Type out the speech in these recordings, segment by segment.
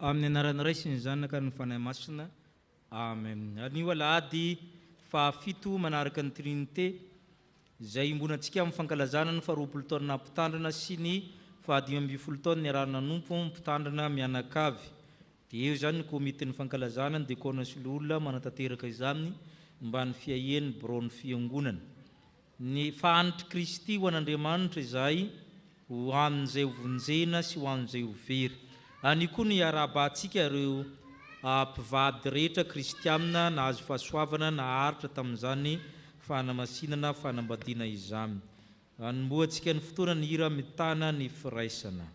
amin'ny anaran'ny Ray sy ny Zanaka ny fanahy masina. Amen. Anio alahady fahafito manaraka ny TRINITE izay imbonantsika amin'ny fankalazana ny 20 taona nampitandrina sy ny 15 taona NIARAHA-NANOMPO mpitandrina MIANAKAVY. Dia eo zany ny komiten'ny fankalazana ny dekona sy ny olona manatanteraka izaminy mba ny fiahiany borony fiangonana. Ny fahanitry Kristy ho an'Andriamanitra izay ho amin'izay hovonjena sy ho amin'izay ho very. Any koa ny arahabatsika ireo mpivady rehetra KRISTIANA nahazo fahasoavana naharitra tamin'izany fanamasinana fanambadiana izany. Anomboantsika ny fotoana ny hira mitana ny firaisana.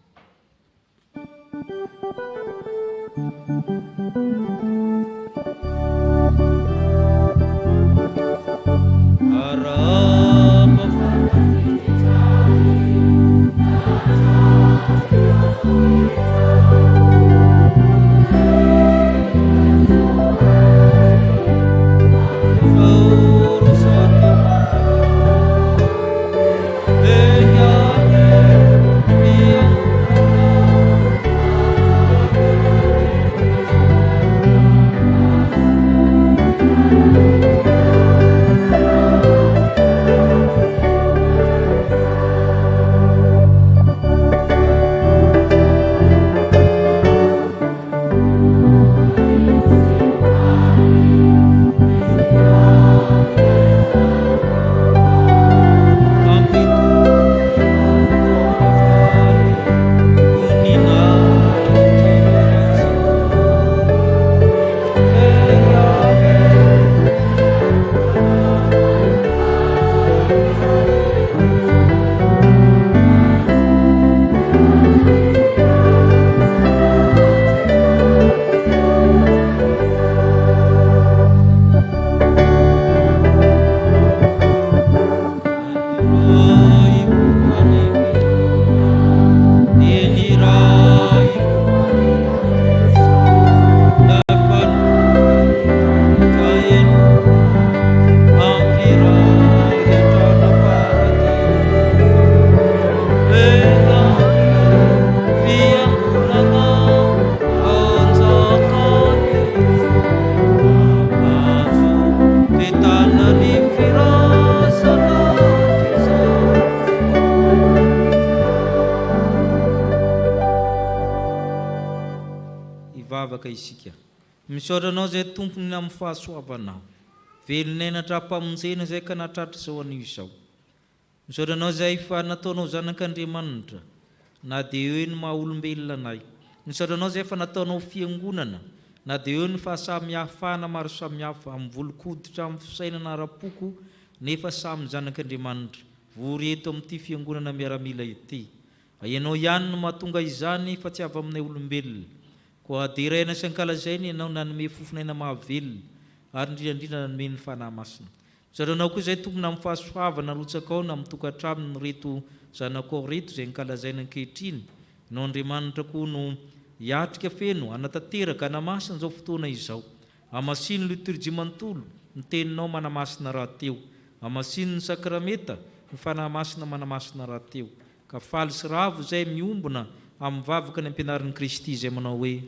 Misaoranao zay tompony amin'ny fahasoavanao. Velonenatra hampamonjena zay ka natratra izao anio izao. Misaoranao zay fa nataonao zanak'Andriamanitra na dia eo ny maha olombelona anay. Misaoranao zay fa nataonao fiangonana na dia eo ny fahasamihafana maro samihafa amin'ny volokoditra amin'ny fisainana ara-poko nefa samy zanak'Andriamanitra. Vory eto amin'ity fiangonana miaramila ity. Ianao ihany no mahatonga izany fa tsy avy aminay olombelona. Koa diraina sy ankalazainy ianao nanome fofinaina mahavelona ary indrindra nanome ny fanahy masina. Misaoranao koa izay tompona amin'ny fahasoavana rotsakao na amin'ny tokantranony reto zanakao reto izay ankalazaina ankehitriny. Ianao Andriamanitra koa no hiatrika feno anatanteraka hanamasina izao fotoana izao. Hamasiny liturjia manontolo ny teninao manamasina rahateo. Hamasiny ny sakrameta ny fanahy masina manamasina rahateo. Ka faly sy ravo izay miombona amin'ny vavaka ny ampianarin'ny Kristy izay manao hoe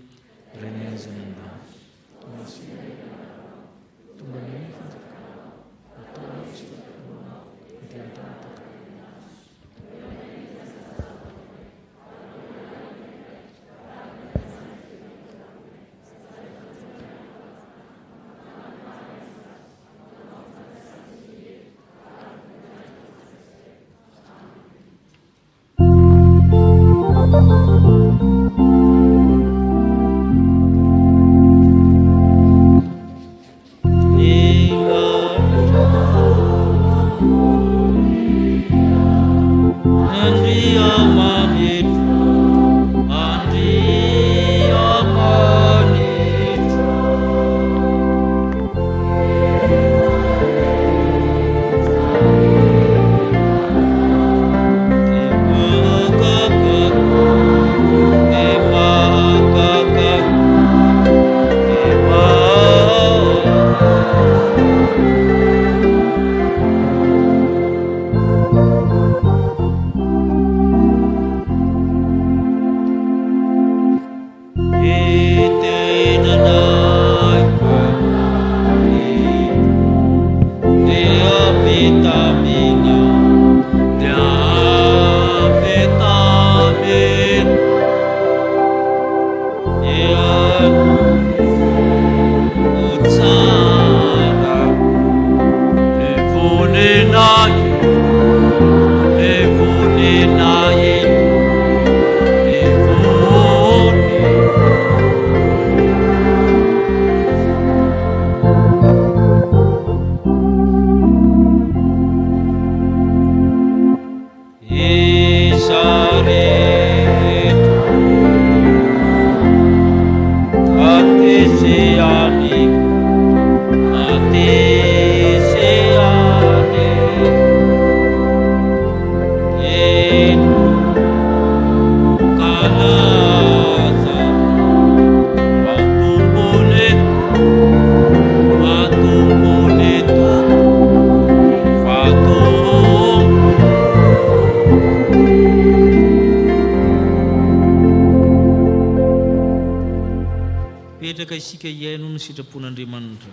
Sitrapon'Andriamanitra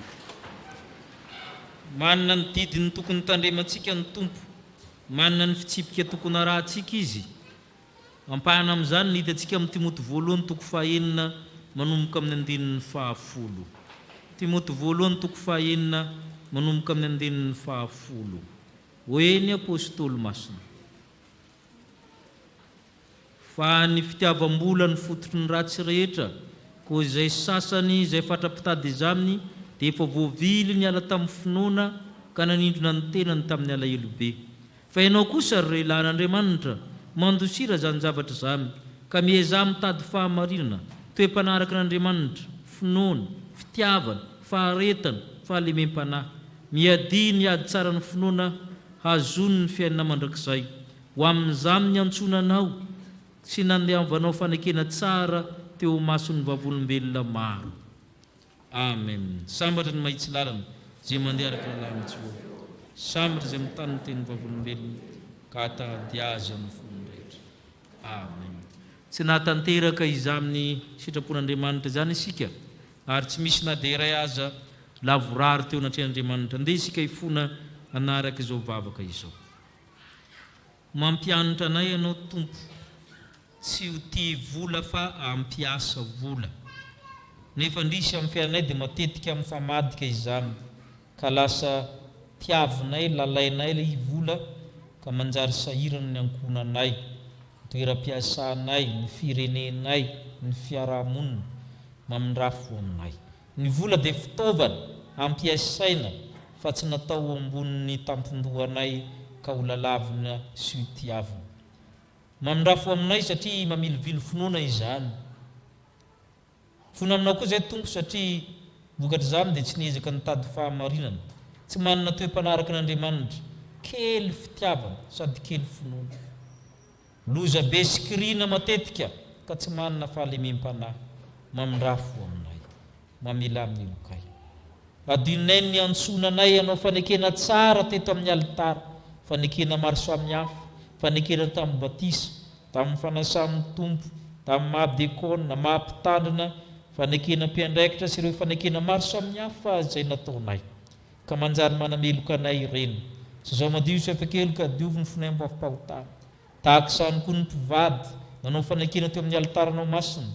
manana ny didiny tokony tandremantsika ny Tompo, manana ny fitsipika tokony arahantsika izy. Ampahana amin'izany ny hitantsika amin'ny Timoty voalohany toko fahaenina manomboka amin'ny andinin'ny 10. Timoty voalohany toko fahaenina manomboka amin'ny andinin'ny 10. Hoe ny apôstôly masina fa ny fitiavam-bola ny fototry ny ratsy rehetra, koa izay sasany izay fatrapitady izaminy dia efa voavily ny ala tamin'ny finoana ka nanindrona ny tenany tamin'ny alahelo be. Fa ianao kosa ry rehilahin'Andriamanitra mandosira zany zavatra izany ka miezah mitady fahamarinana, toe-panaraka n'Andriamanitra, finoana, fitiavana, faharetana, fahalemem-panahy, miadi ny ady tsara ny finoana, hazony ny fiainana mandrakizay. Ho amin'izany ny antsonanao sy nandehavanao fanekena tsara teo mason'ny vavolombelona maro. Amen. Sambatra ny mahitsy lalana zay mandeha araka ny lalana tsy voa. Sambatra zay mitany ny teny vavolombelona ka hatady azy amin'ny fonony rehetra. Amen. Tsy nahatanteraka izany sitrapon'Andriamanitra izany isika, ary tsy misy na dia iray aza lavorary teo anatrehan'Andriamanitra. Andeha isika hifona anaraka izao vavaka izao. Mampianatra anay ianao Tompo, tsy ho tia vola fa ampiasa vola. Nefa ndrisy amin'ny fiainanay dia matetika mifamadika izany, ka lasa tiavinay, lalainay ilay vola ka manjary sahirana ny ankonanay, ny toeram-piasanay, ny firenenay, ny fiarahamonina, mamindrafo aminay. Ny vola dia fitaovana ampiasaina fa tsy natao ambonin'ny tampon-dohanay ka ho lalavina sy ho tiavina. Mamindrafo aminay satria mamilivily finoana izany. Fona aminao koa izay Tompo satria vokatra izany dia tsy niezaka nitady fahamarinana, tsy manana toe-panaraka n'Andriamanitra, kely fitiavana sady kely finoana. Loza be sikirina matetika ka tsy manana fahalemem-panahy. Mamindrafo aminay, mamela amin'ny lokay. Adinay ny antsonanay ianao fanekena tsara teto amin'ny alitara, fanekena maro samihafa, fanekena tamin'ny batisa, tamin'ny fanasan'ny Tompo, tamin'ny maha-dekona, maha-mpitandrina, fanekena mpiandraikitra sy ireo fanekena maro samihafa izay nataonay, ka manjary manameloka anay ireny. Sy zao madio sy efakely ka diovy ny finaimbo afi-pahotana. Tahaka izany koa ny mpivady nanao fanekena teo amin'ny alitaranao masina,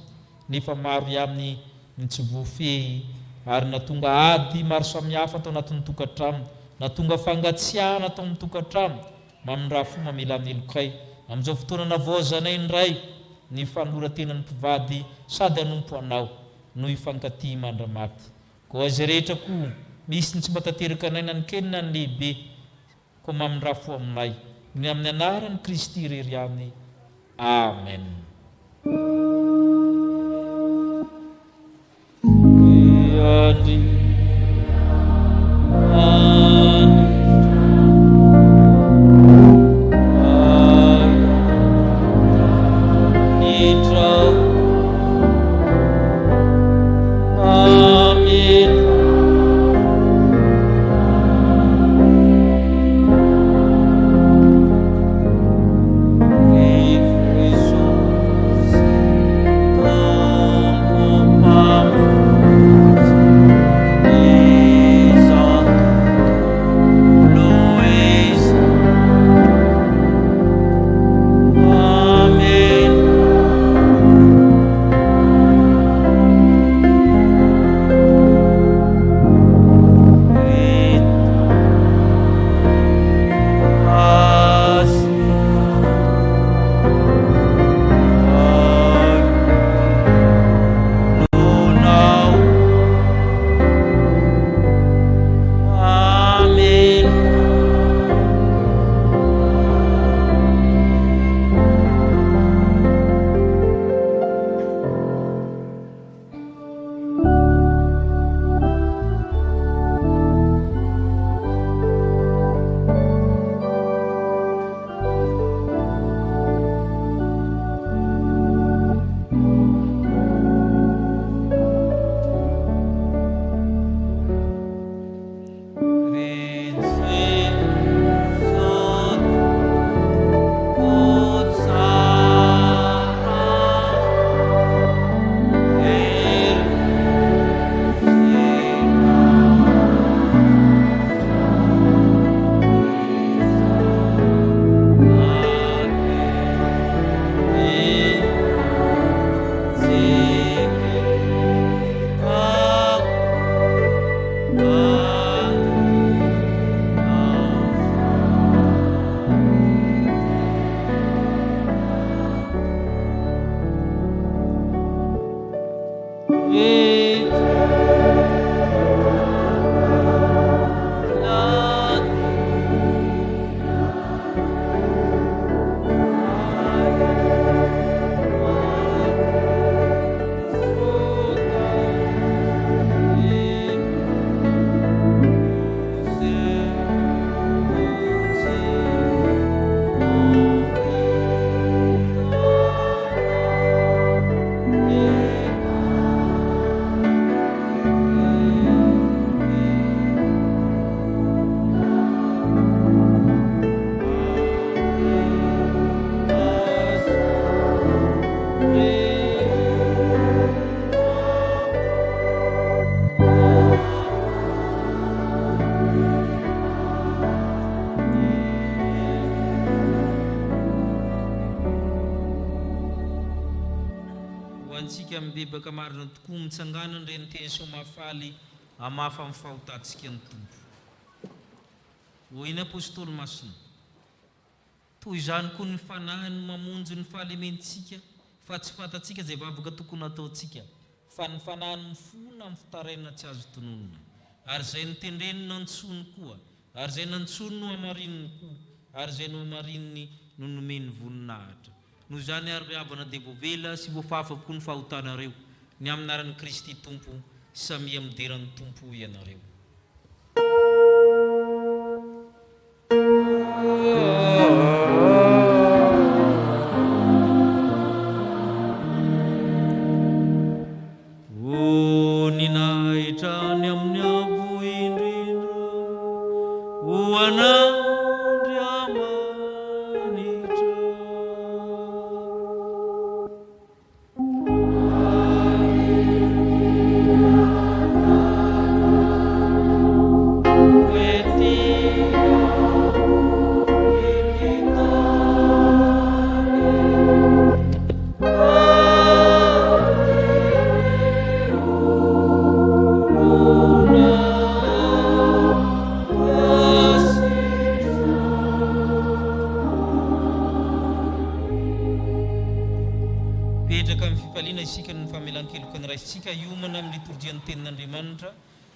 nefa maro ihany ny tsy voafehy, ary natonga ady maro samihafa atao anatin'ny tokantrano, natonga fangatsiahana atao amin'ny tokantrano. Mamindrafo mamela amin'ny lokay. Amin'izao fotoana navaozanay indray ny fanorantenan'ny mpivady sady hanompo anao no hifankatia mandramaty. Koa izay rehetra koa misy ny tsy matateraka anay na ny kely na ny lehibe, koa mamindrafo aminay ny amin'ny anaran'ny Kristy irery ihany. Amen. antsika mibebaka marina tokoa mitsangana ireny teny somafaly amafa amin'ny fahotantsika ny Tompo. Hoy ny apôstôly masina, toy izany koa ny fanahiny mamonjy ny fahalementsika, fa tsy fantatsika izay vavaka tokony ataontsika, fa ny fanahiny mifona amin'ny fitaraina tsy azo tononona. Ary izay nitendreny no antsony koa, ary izay nantsony no amarininy koa, ary izay no amarininy no nomeny voninahitra. Noho izany ary havana dia voavela sy voafafa-po ny fahotanareo, ny amin'ny anaran'i Kristy Tompo, samia mideran'ny Tompo ianareo.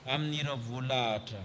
Amin'ny raha voalahatra.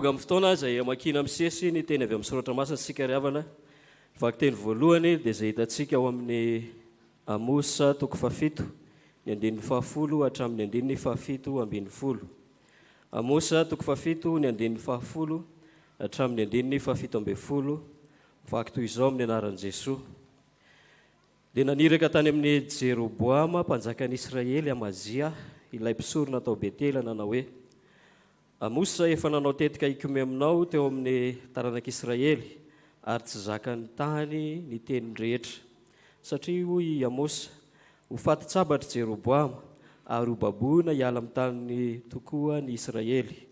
Amin'ny fotoana izay amakina misesy ny teny avy amin'ny soratra masina sika riavana, vaky teny voalohany dia izay hitantsika ao amin'ny Amosa toko 7 ny 10 hatramin'ny 10 Amosa toko 7 ny 10 hatramin'ny 10 vaky toy izao amin'ny anaran'i Jesosy. Dia naniraka tany amin'ny Jeroboama mpanjakan'i Israely Amazia, ilay mpisorona tao Betela nanao hoe: Amosa efa nanao tetika ikume aminao teo amin'ny taranak'Israely ary tsy zakany tany ny teny rehetra. Satria hoy Amosa, ho faty-tsabatra Jeroboama ary ho baboina hiala amin'ny tany tokoa ny Israely.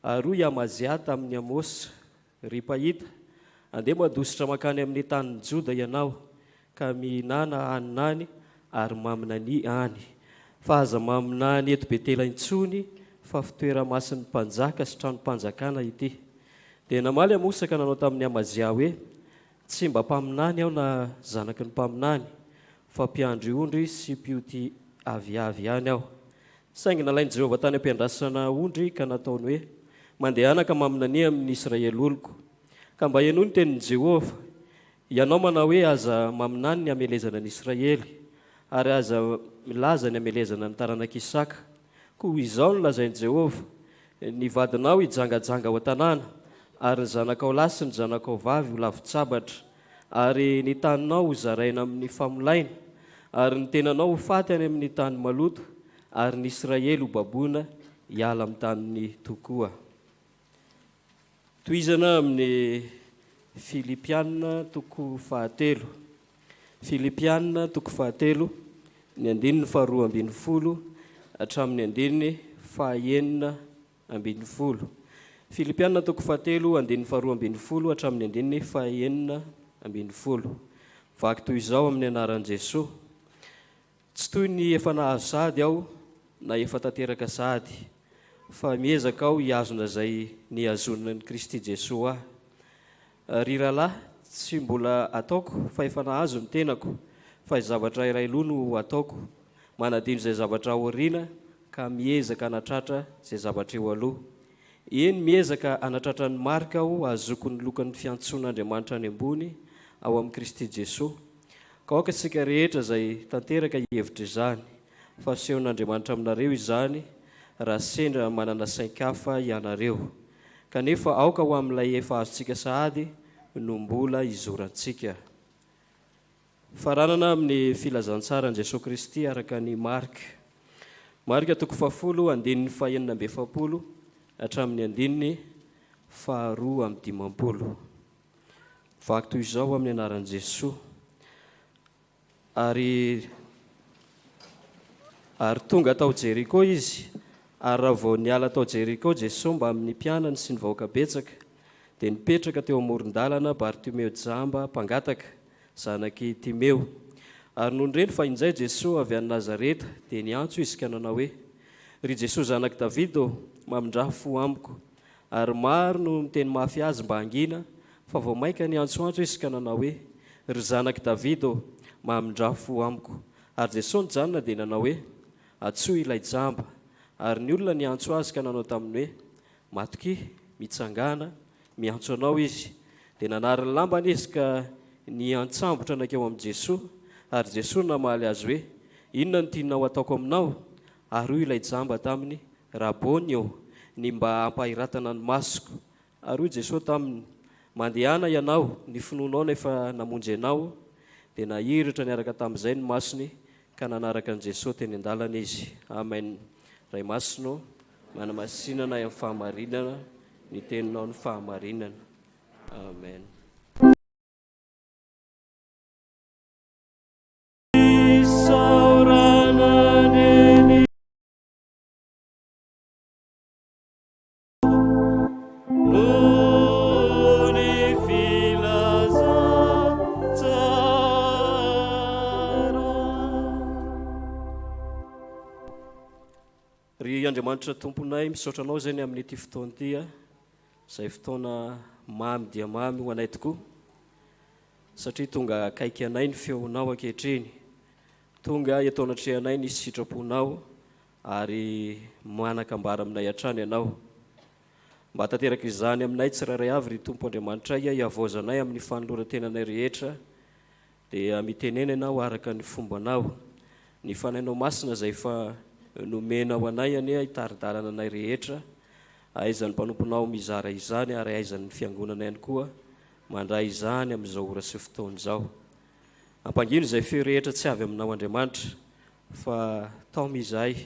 Ary hoy Amazia tamin'ny Amosa, ry pahita, andeha madositra makany amin'ny tanin'ny Joda ianao ka mihinana haninany ary MANARAKA any. Fa aza MANARAKA eto Betela intsony fa fitoera-masin'ny mpanjaka sy trano-mpanjakana ity. Dia namaly Amosa ka nanao tamin'ny Amazia hoe: tsy mba mpaminany aho na zanaky ny mpaminany, fa mpiandry-ondry sy mpioty aviavy ihany aho. Saingy nalain'i Jehovah tany ampiandrasana ondry ka nataony hoe: mandehana ka MANARAKA amin'ny Israely oloko. Ka mba hienoa ny tenin'i Jehovah, ianao manao hoe aza MANARAKA ny amelezana ny Israely, ary aza milaza ny amelezana ny taranak'Isaka. Koa izao no lazain'i Jehovah: ny vadinao hijangajanga ao an-tanàna, ary ny zanakao lahy sy ny zanakao vavy ho lavitsabatra, ary ny taninao ho zaraina amin'ny famolaina, ary ny tenanao ho faty any amin'ny tany maloto ary ny Israely ho baboina hiala amin'ny taniny tokoa. Toizana amin'ny Filipianina toko fahatelo. Filipianina toko fahatelo ny andininy faharoa ambin'ny folo hatramin'ny andininy fahaenina ambin'ny folo. Filipianina toko fahatelo andininy faharoa ambin'ny folo hatramin'ny andininy fahaenina ambin'ny folo. Vaky toy izao amin'ny anaran'i Jesosy. Tsy toy ny efa nahazo sady aho na efa tanteraka sady, fa miezaka aho hiazona izay niazonana ny Kristy Jesosy aho. Ry rahalahy, tsy mbola ataoko fa efa nahazo ny tenako, fa zavatra iray loha no ataoko, manadino izay zavatra aoriana ka miezaka hanatratra izay zavatra eo aloha. Eny miezaka hanatratra ny marika aho azoko ny lokan'ny fiantson'Andriamanitra any ambony ao amin'ny Kristy Jesosy. Ka aoka isika rehetra izay tanteraka hevitra izany, fa asehon'Andriamanitra aminareo izany raha sendra manana sain-kafa ianareo. Kanefa aoka ho amin'ilay efa azontsika sahady no mbola izorantsika. Faranana amin'ny filazantsara Jesosy Kristy araka ny Marika toko fahafolo andininy fahaenina amby efapolo hatramin'ny andininy faharoa amby dimampolo. Vaky toy izao amin'ny anaran'i Jesosy. Ary tonga tao Jeriko izy, ary raha vao niala tao Jeriko Jesosy mba amin'ny mpianany sy ny vahoaka betsaka, dia nipetraka teo amoron-dalana Bartimeo jamba mpangataka, zanaky Timeo. Ary noho nireny fa injay Jesosy avy any Nazareta, dia niantso izy ka nanao hoe: ry Jesosy zanaky Davida, mamindraha fo amiko. Ary maro no miteny mafy azy mba hangina, fa vao maika niantsoantso izy ka nanao hoe: ry zanaky Davida, mamindraha fo amiko. Ary Jesosy nijanona dia nanao hoe: atsoy ilay jamba. Ary ny olona niantso azy ka nanao taminy hoe: matoky, mitsangana, miantso anao izy. Dia nanary ny lambany izy ka niantsambotra nakeo amin'i Jesosy. Ary Jesosy namaly azy hoe: inona no tianao ataoko aminao? Ary hoy ilay jamba taminy: rabôny eo, ny mba hampahiratana ny masoko. Ary hoy Jesosy taminy: mandehana ianao, ny finoanao nefa namonjy ianao. Dia nahiratra niaraka tamin'izay ny masony ka nanaraka an'i Jesosy teny an-dalana izy. Amen. Ray masonao, manamasinana amin'ny fahamarinana, ny teninao ny fahamarinana. Amen. Ry Andriamanitra tomponay, misaotra anao zany amin'ity fotoana ity, izay fotoana mamy dia mamy ho anay tokoa, satria tonga akaiky anay ny feonao ankehitriny, tonga eto anatrehanay ny sitraponao, ary manakambara aminay hatrany ianao. Mba tanteraka izany aminay tsirairay avy ry Tompo Andriamanitra, hiavozanay amin'ny fanoloran-tenanay rehetra, dia mitenena ianao araka ny fombanao, ny fanainao masina izay fa nomenao anay anie hitaridalana anay rehetra, aizan'ny mpanomponao mizara izany ary aizan'ny fiangonana ihany koa mandray izany amin'izao ora sy fotoana izao. Ampangino izay feo rehetra tsy avy aminao Andriamanitra, fa tao mizay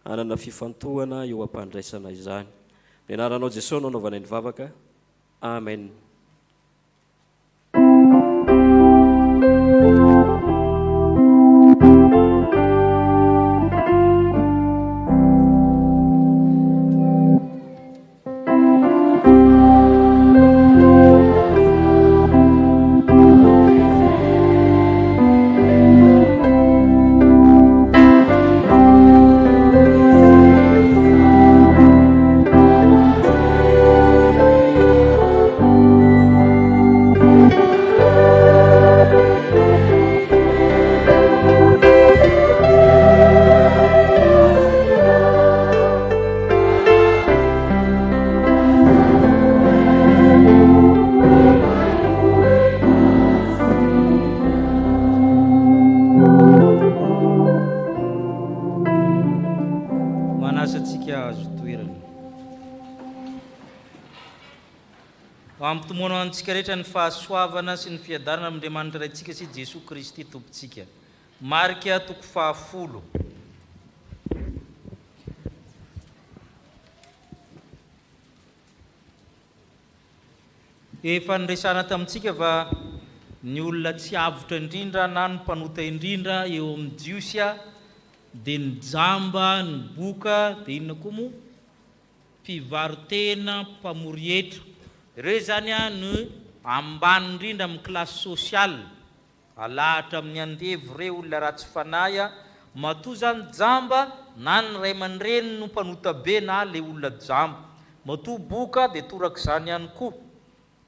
anana fifantohana eo ampandraisana izany. Ny anaranao Jesosy no anaovanay ny vavaka. Amen. Ampitomoana antsika rehetra ny fahasoavana sy ny fiadarana amin'Andriamanitra raintsika sy Jesosy Kristy tompontsika. marika toko 10. Efa niresana tamintsika fa ny olona tsy avotra indrindra na ny mpanota indrindra eo amin'ny jiosy dia ny jamba, ny boka, dia inona koa moa mpivarotena, mpamorietra. Ireo zany no ambany indrindra amin'ny klasy sosialy, alahatra amin'ny andevy ireo olona ratsy fanahy. Matoa zany jamba na ny ray aman-dreny no mpanota be na le olona jamba. Matoa boka dia toraka izany ihany koa.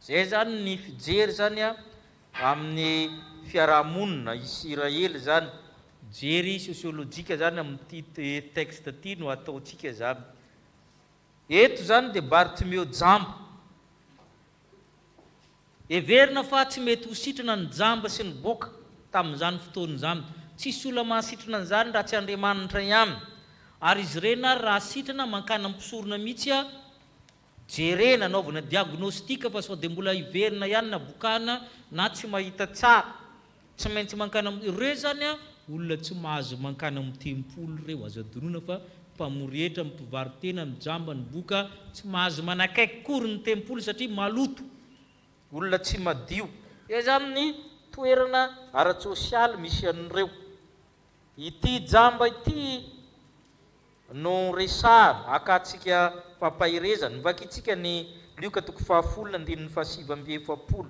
Zay zany ny fijery zany amin'ny fiarahamonina Israely zany, jery sosiolojika zany amin'ny texte ty no ataontsika zany. Eto zany dia Bartimeo jamba. Everina fa tsy mety ho sitrana ny jamba sy ny boka tamin'izany fotoana izany. Tsisy olona mahasitrana an'izany raha tsy Andriamanitra ihany. Ary izy ireny raha sitrana mankana ampisorona mihitsy jerena anaovana diagnostika fa sao dia mbola iverina ihany na bokana na tsy mahita tsara. Tsy maintsy mankana ireo zany olona tsy mahazo mankana amin'ny tempolo ireo azo adonona fa mpamorietra, mpivarotena, ny jamba, ny boka tsy mahazo manakaiky kory ny tempolo satria maloto, olona tsy madio. Io zany ny toerana ara-tsosialy misy an'ireo. Ity jamba ity no resahana akatsika fampahirezana. Vakitsika ny Lioka toko 10 andininy 7:7.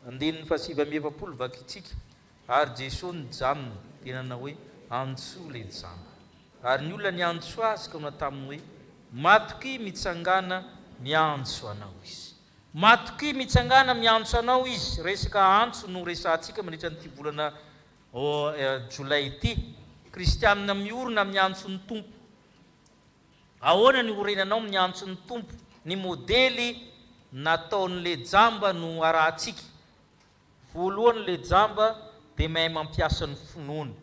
Andininy 7:7 vakitsika. Ary Jesosy ny jamina tena na hoe antso le jamba. Ary ny olona ny antso azy ka na taminy hoe matoky mitsangana miantso anao izy. Matoky mitsangana miantso anao izy. Resaka antso no resahantsika mandritra nyity volana Jolay ity. Kristianina miorina miantso ny Tompo. Ahoana ny orenanao miantso ny Tompo? Ny modely nataon'le jamba no arahantsika. Voalohany le jamba dia mahay mampiasa ny finoany.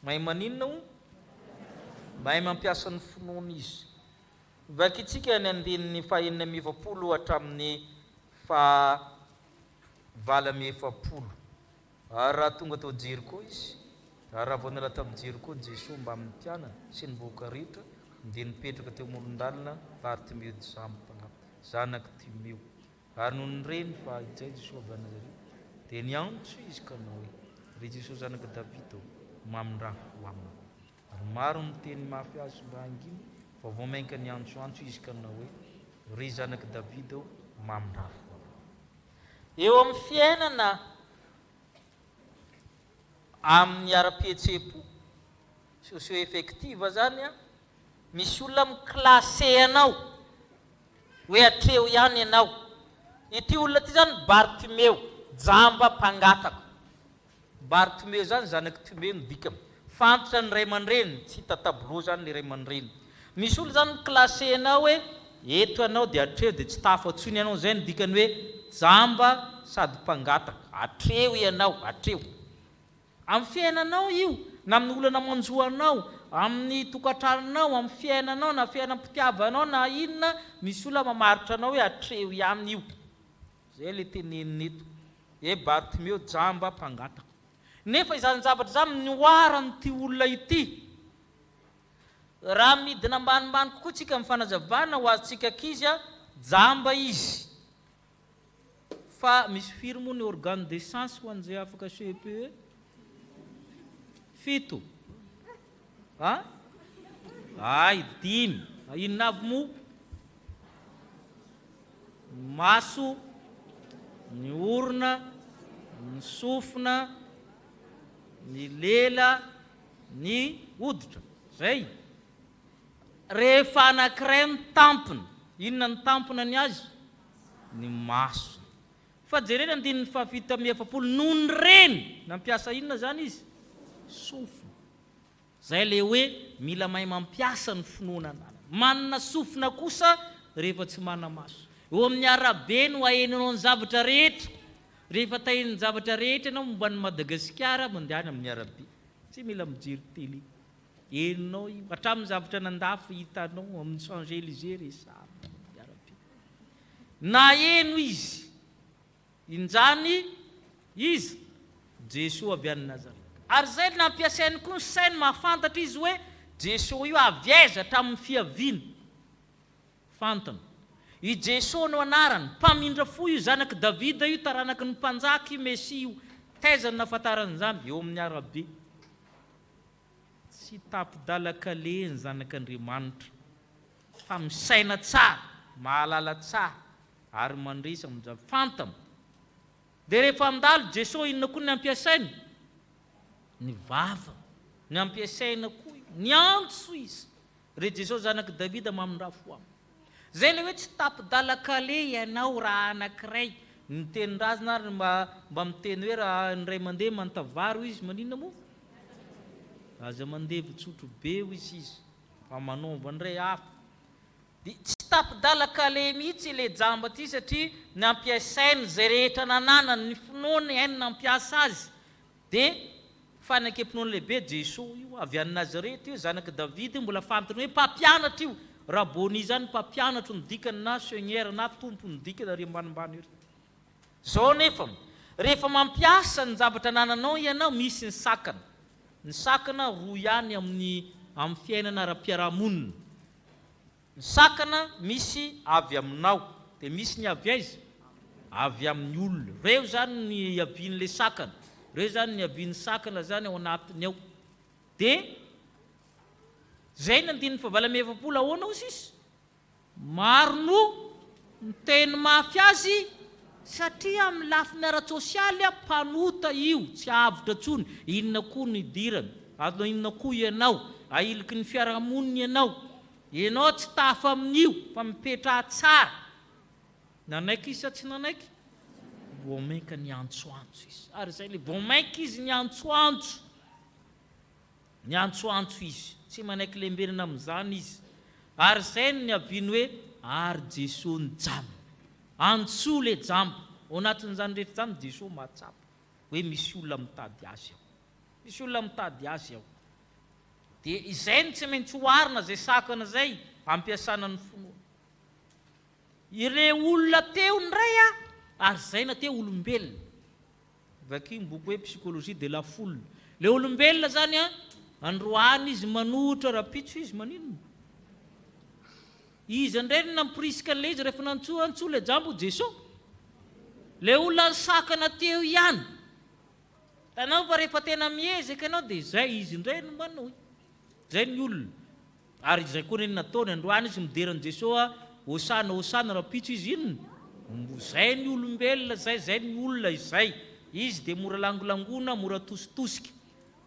Mahay maninona o? Mahay mampiasa ny finoany izy. Vakitsika ny andininy 4:20 hatramin'ny 8:20. Ary raha tonga tao jery koa izy, raha voanala tamin'ny jery koa Jesosy mba amin'ny mpianana sy ny boka rehetra dia nipetraka teo amoron-dalana Bartimeo jamba, zanaky Timeo. Ary no nireny fa izay Jesosy avy Nazareta dia niantso izy ka nao hoe ry Jesosy zanaky Davida mamindraha ho amina. Ary maro ny teny mafy azy mba anginy fa vao mainka niantsoantso izy ka nao hoe ry zanaky Davida mamindraha ho amina. Eo amin'ny fiainana amin'ny ara-pihetsepo socio-effective zany misy olona miklase anao hoe atreo ihany ianao. Ity olona ty zany Bartimeo, jamba mpangataka. Bartimeo zany zanaky Timeo ny dikany. Fantatra ny ray aman-dreny, tsy hita tableau zany le ray aman-dreny. Misy olona zany miklase anao hoe eto anao dia atreo dia tsy tafatsony ianao. Zay ny dikany hoe jamba sady mpangataka. Atreo ianao, atreo. Amin'ny fiainanao io, na amin'ny olana manjoanao, amin'ny tokantranonao, amin'ny fiainanao, na fiainam-pitiavanao, na inona, misy olona mamaritra anao hoe atreo ihany io. Zay le tenenina eto. Bartimeo jamba mpangataka. Nefa izany zavatra zany nioara amin'ity olona ity. Raha midina ambanimbany kokoa tsika amin'ny fanazavana ho azontsika ankizy jamba izy. Fa misy firy moa ny organe de sens ho an'izay afaka CPE? 7. Ay 5. Inona avy moa? Maso, ny orona, ny sofina, ny lela, ny hoditra. Zay. Rehefa anankiray ny tampony, inona ny tampona ny azy? Ny maso. Fa jerena andininy 7:7 noho ny reny nampiasa inona zany izy? Sofina. Zay le hoe mila mahay mampiasa ny finoana anana. Manana sofina kosa rehefa tsy mana maso. Eo amin'ny arabe no ahenonao ny zavatra rehetra. Rehefa taheny ny zavatra rehetra ianao momba ny Madagasikara mandehana amin'ny arabe. Tsy mila mijery télé. Henonao io hatramin'ny zavatra nandafy hitanao amin'ny Champs-Élysées resahana amin'ny arabe. Na eno izy. Injany izy Jesosy avy any Nazareta. Ary zay nampiasainy koa ny sainy mahafantatra izy hoe Jesosy io avy aiza tamin'ny fiaviany. Fantana. I Jesosy no anarany, mpamindra fo io, zanaky Davida io, taranaky ny mpanjaka io, Mesia io. Taizany nahafantarany izany eo amin'ny arabe. Tsy tapidala-kale ny zanak'Andriamanitra. Fa misaina tsara, mahalala tsara, ary mandresa amin'izany fantana. Dia rehefa mandalo Jesosy inona koa ny ampiasainy? Ny vava. Ny ampiasaina koa ny antso izy. Re Jesosy zanaky Davida mamindra-fo aminy. Zay le hoe tsy tapidala-kale ianao raha anankiray. Ny tenin-drazana ary mba miteny hoe raha ny ray mandeha mantavaro izy maninona moa? Aza mandeha vitsotro be izy. Fa manaova ndray hafa. Tsy tapidala-kale mihitsy le jamba ty satria nampiasainy zay rehetra nananany ny finoany hainy nampiasa azy. Dia fanakempinoany lehibe Jesosy io avy any Nazareta io, zanaky Davida mbola fantany hoe mpampianatra io. Raboni zany mpampianatra ny dikany na Seigneur na tompo ny dikany ary ambanimbany io. Zao nefa rehefa mampiasa ny zavatra nananao ianao misy ny sakana. Ny sakana roa ihany amin'ny fiainana ara-piarahamonina. Ny sakana misy avy aminao, dia misy ny avy aiza? Avy amin'ny olona. Reo zany ny avian'le sakana. Reo zany ny avian'ny sakana zany ao anatiny ao. Dia zay ny 9:27 ahoana hozy izy? Maro no ny teny mafy azy satria amin'ny lafiny ara-tsosialy mpanota io, tsy avitra tsony. Inona koa ny dirany? Ado inona koa ianao? Ailiky ny fiarahamonina ianao. Ianao tsy tafa amin'io, fa mipetra tsara. Nanaiky izy sa tsy nanaiky? Voamaika ny antsoantso izy. Ary zay le voamaika izy ny antsoantso. Ny antsoantso izy. Tsy manaiky lembenana amin'izany izy. Ary zay ny aviany hoe ary Jesosy ny jamba. Antso le jamba. Ao anatin'izany rehetra zany Jesosy mahatsapa. Hoe misy olona mitady azy ao. Misy olona mitady azy ao. Dia izay ny tsy maintsy hoarina zay sakana zay ampiasana ny finoana. Ire olona teo ndray ary zay na teo olombelona. Vaky boky hoe psychologie de la foule. Le olombelona zany androany izy manohitra rapitso izy maninona? Izy indray nampirisika le izy rehefa antso le jambo Jesosy. Le olona sakana teo ihany. Tanao fa rehefa tena miezaka ianao dia zay izy indray no manohy. Zay ny olona. Ary zay koa ny nataony androany izy mideran'i Jesosy hosana rapitso izy inona? Zay ny olombelona zay ny olona izay. Izy dia mora langolangona, mora tositosika.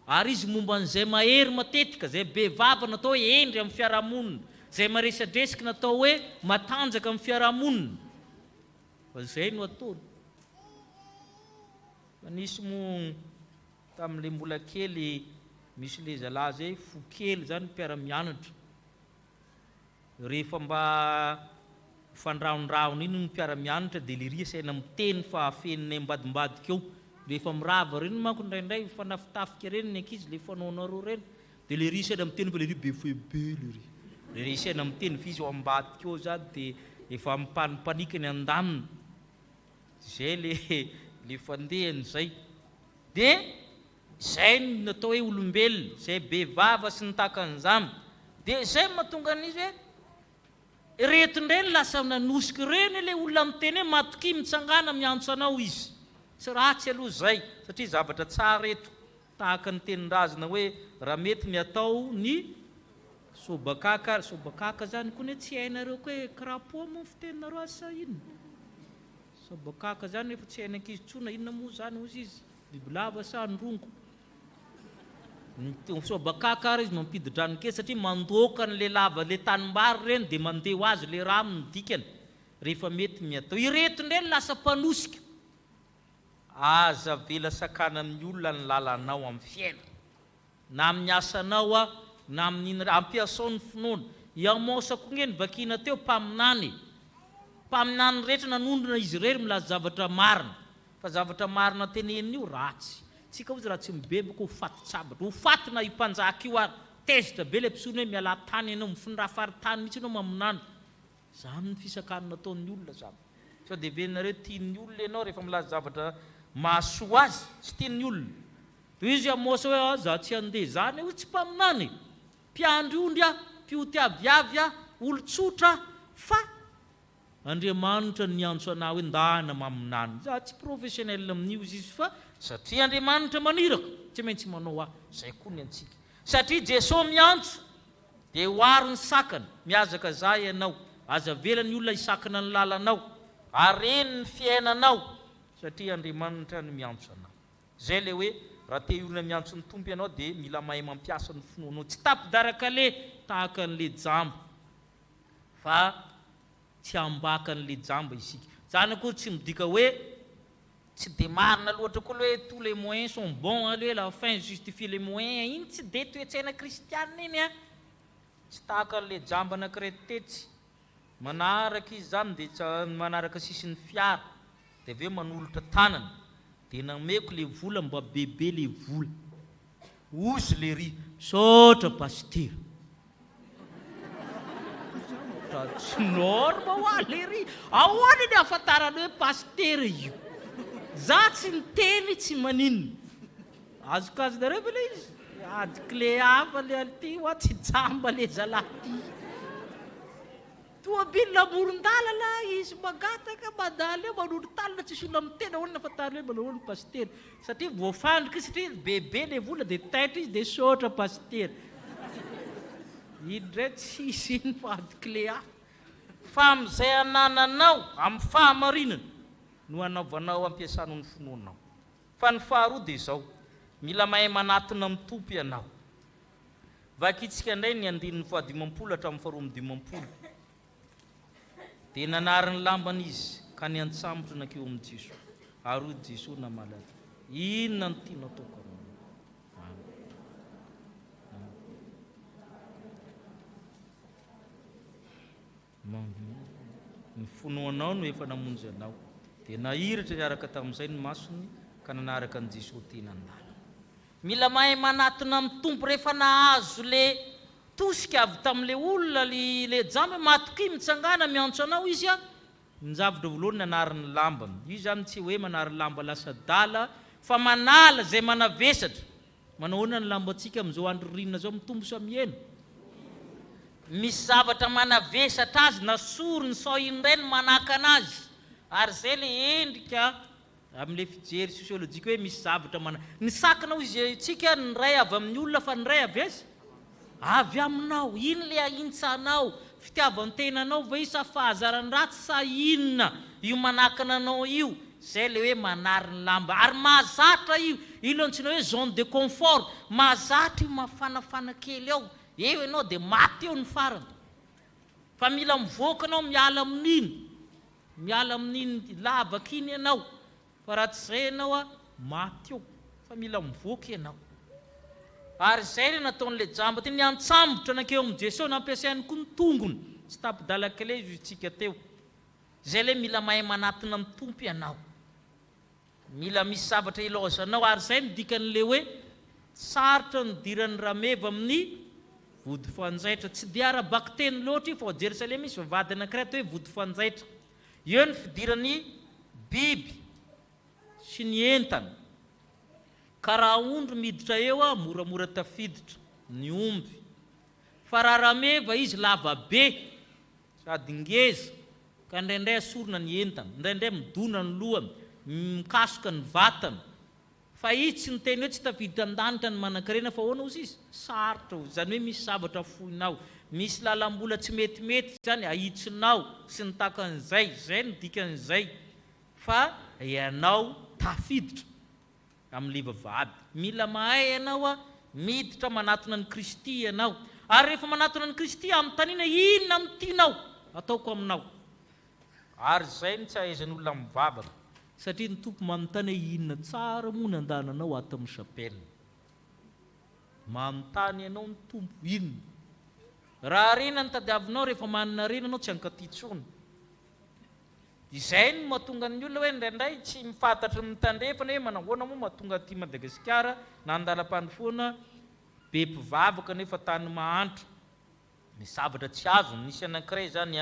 Ary izy momba an'izay mahery matetika, zay bevava natao hoe endry amin'ny fiarahamonina, zay maresadresika natao hoe matanjaka amin'ny fiarahamonina. Fa zay no ataony. Nisy moa tamin'ilay mbola kely misy le zalahy zay fo kely zany mpiara-mianatra. Rehefa mba fandrahondrahona iny ny mpiara-mianatra dia liria saina miteny fa afeniny ambadimbadika eo. Rehefa mirava reny manko indraindray fanafitafika reny ny ankizy le fanaonareo reny. Dia le risaina miteny fa le ry be foebe le ry. Le risaina miteny fa izy ao ambadika eo zany dia efa mipanipanika ny andamina. Zay le fandehany zay. Dia zay natao hoe olombelona, zay bevava sy nitakan'izany. Dia zay mahatonga an'izy hoe retin-dreny lasa nanosika reny le olona miteny hoe matoky mitsangana miantso anao izy. Tsy ratsy aloha zay satria zavatra tsara eto. Tahaka ny tenin-drazana hoe raha mety miatao ny sobakaka zany koa ne tsy hainareo koa hoe karapo moa fiteninareo asa inona? Sobakaka zany efa tsy haina ankizy tsona inona moa zany hozy izy? Bibilava sa androngo? Sobakaka ary izy mampidi-drano kely satria mandoka n'le lava le tanimbary reny dia mandeha ho azy le rano ny dikany rehefa mety miatao. Iretin-dreny lasa mpanosika. Aza vela sakana amin'ny olona ny lalanao amin'ny fiaina. Na amin'ny asanao na amin'ny ampiasao ny finoana. Iamosa koa ngeny vakina teo mpaminany. Mpaminany rehetra nanondrona izy rery milaza zavatra marina. Fa zavatra marina tenenina io ratsy. Tsika ozy raha tsy mibebaka ho faty tsabatra. Ho faty na impanjaka io ary tezitra be le mpisony hoe miala tany ianao mifindra faritany mihitsy ianao maminany. Zany ny fisakana nataon'ny olona zany. Sao dia venareo tian'ny olona ianao rehefa milaza zavatra mahasoa azy tsy tiany olona toy izy amosa hoe za tsy andeha zany hoe tsy mpaminany mpiandry ondry a mpioty aviavy a olo-tsotra fa Andriamanitra ny antso anao hoe ndana maminany za tsy professionnel amin'io izy fa satria Andriamanitra maniraka tsy maintsy manao zay koa ny antsika satria Jesosy miantso dia hoaro ny sakana miazaka za ianao aza velany olona isakana ny lalanao areny ny fiainanao satria Andriamanitra ny miantso anao zay le hoe raha te olona miantso ny tompo ianao dia mila mahay mampiasa ny finoanao tsy tapidaraka le tahaka an'le jamba fa tsy ambaka an'le jamba isika zany koa tsy midika hoe tsy de marina loatra koa hoe tous les moyens sont bons hoe la fin justifie les moyens iny tsy de toetsaina kristianina iny tsy tahaka an'le jamba anankiray tetsy manaraka izy zany dia manaraka sisin'ny fiara dia aveo manolotra tanana dia nameko le vola mba bebe le vola ozy le ry sotra paster tsy norma hoa le ry ahoana ny ahafantarany hoe paster io za tsy niteny tsy maninona azokazinareo ve le izy ady clé hafa le ality hoa tsy jamba le zalahy toabily lamoron-dalana izy magataka madaly eo manolo talina tsisy olona mitena hoana ahafantarany hoe manao hoany paster satria voafandrika satria bebe le vola dia taitra izy dia sotra paster iny ndray tsisy iny fa ady clé hafa fa amin'izay anananao amin'ny fahamarinana no anaovanao ampiasanao ny finoanao fa ny faharoa dia izao mila mahay manatona amin'ny tompo ianao vakitsika indray ny andininy fahadimampolo hatramin'ny faharoa amin'ny dimampolo dia nanariny lambana izy ka ny antsambotra nakeo amin'ny Jesosy ary hoy Jesosy namalady inona no tianao ataoko ny finoanao no efa namonjy anao dia nahiratra niaraka tamin'izay ny masony ka nanaraka an' Jesosy teny an-dalana mila mahay manatona amin'ny tompo rehefa nahazo le tosika avy tamin'le olona le jamba matoky mitsangana miantso anao izy nyjavitra voalohany nanariny lambany io zany tsy hoe manary lamba lasa dala fa manala zay manavesatra manao hoana ny lambantsika amin'izao andro rinina zao mitombo sa miena misy zavatra manavesatra azy na sory ny soiny iray ny manaka anazy ary zay le endrika amin'le fijery sosiolojika hoe misy zavatra ny sakanao izy tsika ny ray avy amin'ny olona fa ny ray avy aiza avy aminao iny le ahintsanao fitiavan'ny tenanao va isa fahazarany ratsy sa inona io manakana anao io zay le hoe manary ny lamba ary mahazatra io lontsina hoe zone de confort mahazatra io mafanafana kely ao eo ianao dia maty eo ny farany fa mila mivoaka anao miala amin'iny lavaka iny ianao fa raha tsy zay ianao maty eo fa mila mivoaka ianao ary zay le nataon'le jamba ty ny antsambotra nakeo amin'ny Jesosy nampiasainy koa ny tongony tsy tapidalakile izy tsika teo zay le mila mahay manatona amin'ny tompo ianao mila misy zavatra ilazanao ary zay ny dikan'le hoe sarotra ny diran'ny rameva amin'ny vody fanjaitra tsy dia ara-baky teny loatra io fa ao Jerusalema misy vavady anankiray atao hoe vody fanjaitra eo ny fidiran'ny biby sy ny entana ka raha ondro miditra eo moramora tafiditra ny omby fa raha rameva izy lava be sady ngeza ka indraindray asorona ny entana indraindray midona ny lohany mikasoka ny vatana fa izy tsy niteny hoe tsy tafiditra an-danitra ny manan-karena fa hoana ozy izy sarotra zany hoe misy zavatra foinao misy lalam-bola tsy metimety zany ahitsinao sy ny takan'izay zay ny dikan'izay fa ianao tafiditra amin'le vavahady mila mahay ianao miditra manatona ny Kristy ianao ary rehefa manatona ny Kristy amin'ny taniana inona amin'ny tianao ataoko aminao ary zay ny tsy ahaizan'olona mivavaka satria ny tompo manontany hoe inona tsara moa ny andananao ato amin'ny chapelle manontany ianao ny tompo inona raha rena ny tadiavinao rehefa manana rena anao tsy ankatitsona izay no mahatonga ny olona hoe indraindray tsy mifantatra ny tandrefana hoe manahoana moa mahatonga aty Madagasikara na andalam-pandrofoana be mpivavaka nefa tany mahantra misy zavatra tsy azo nisy anankiray zany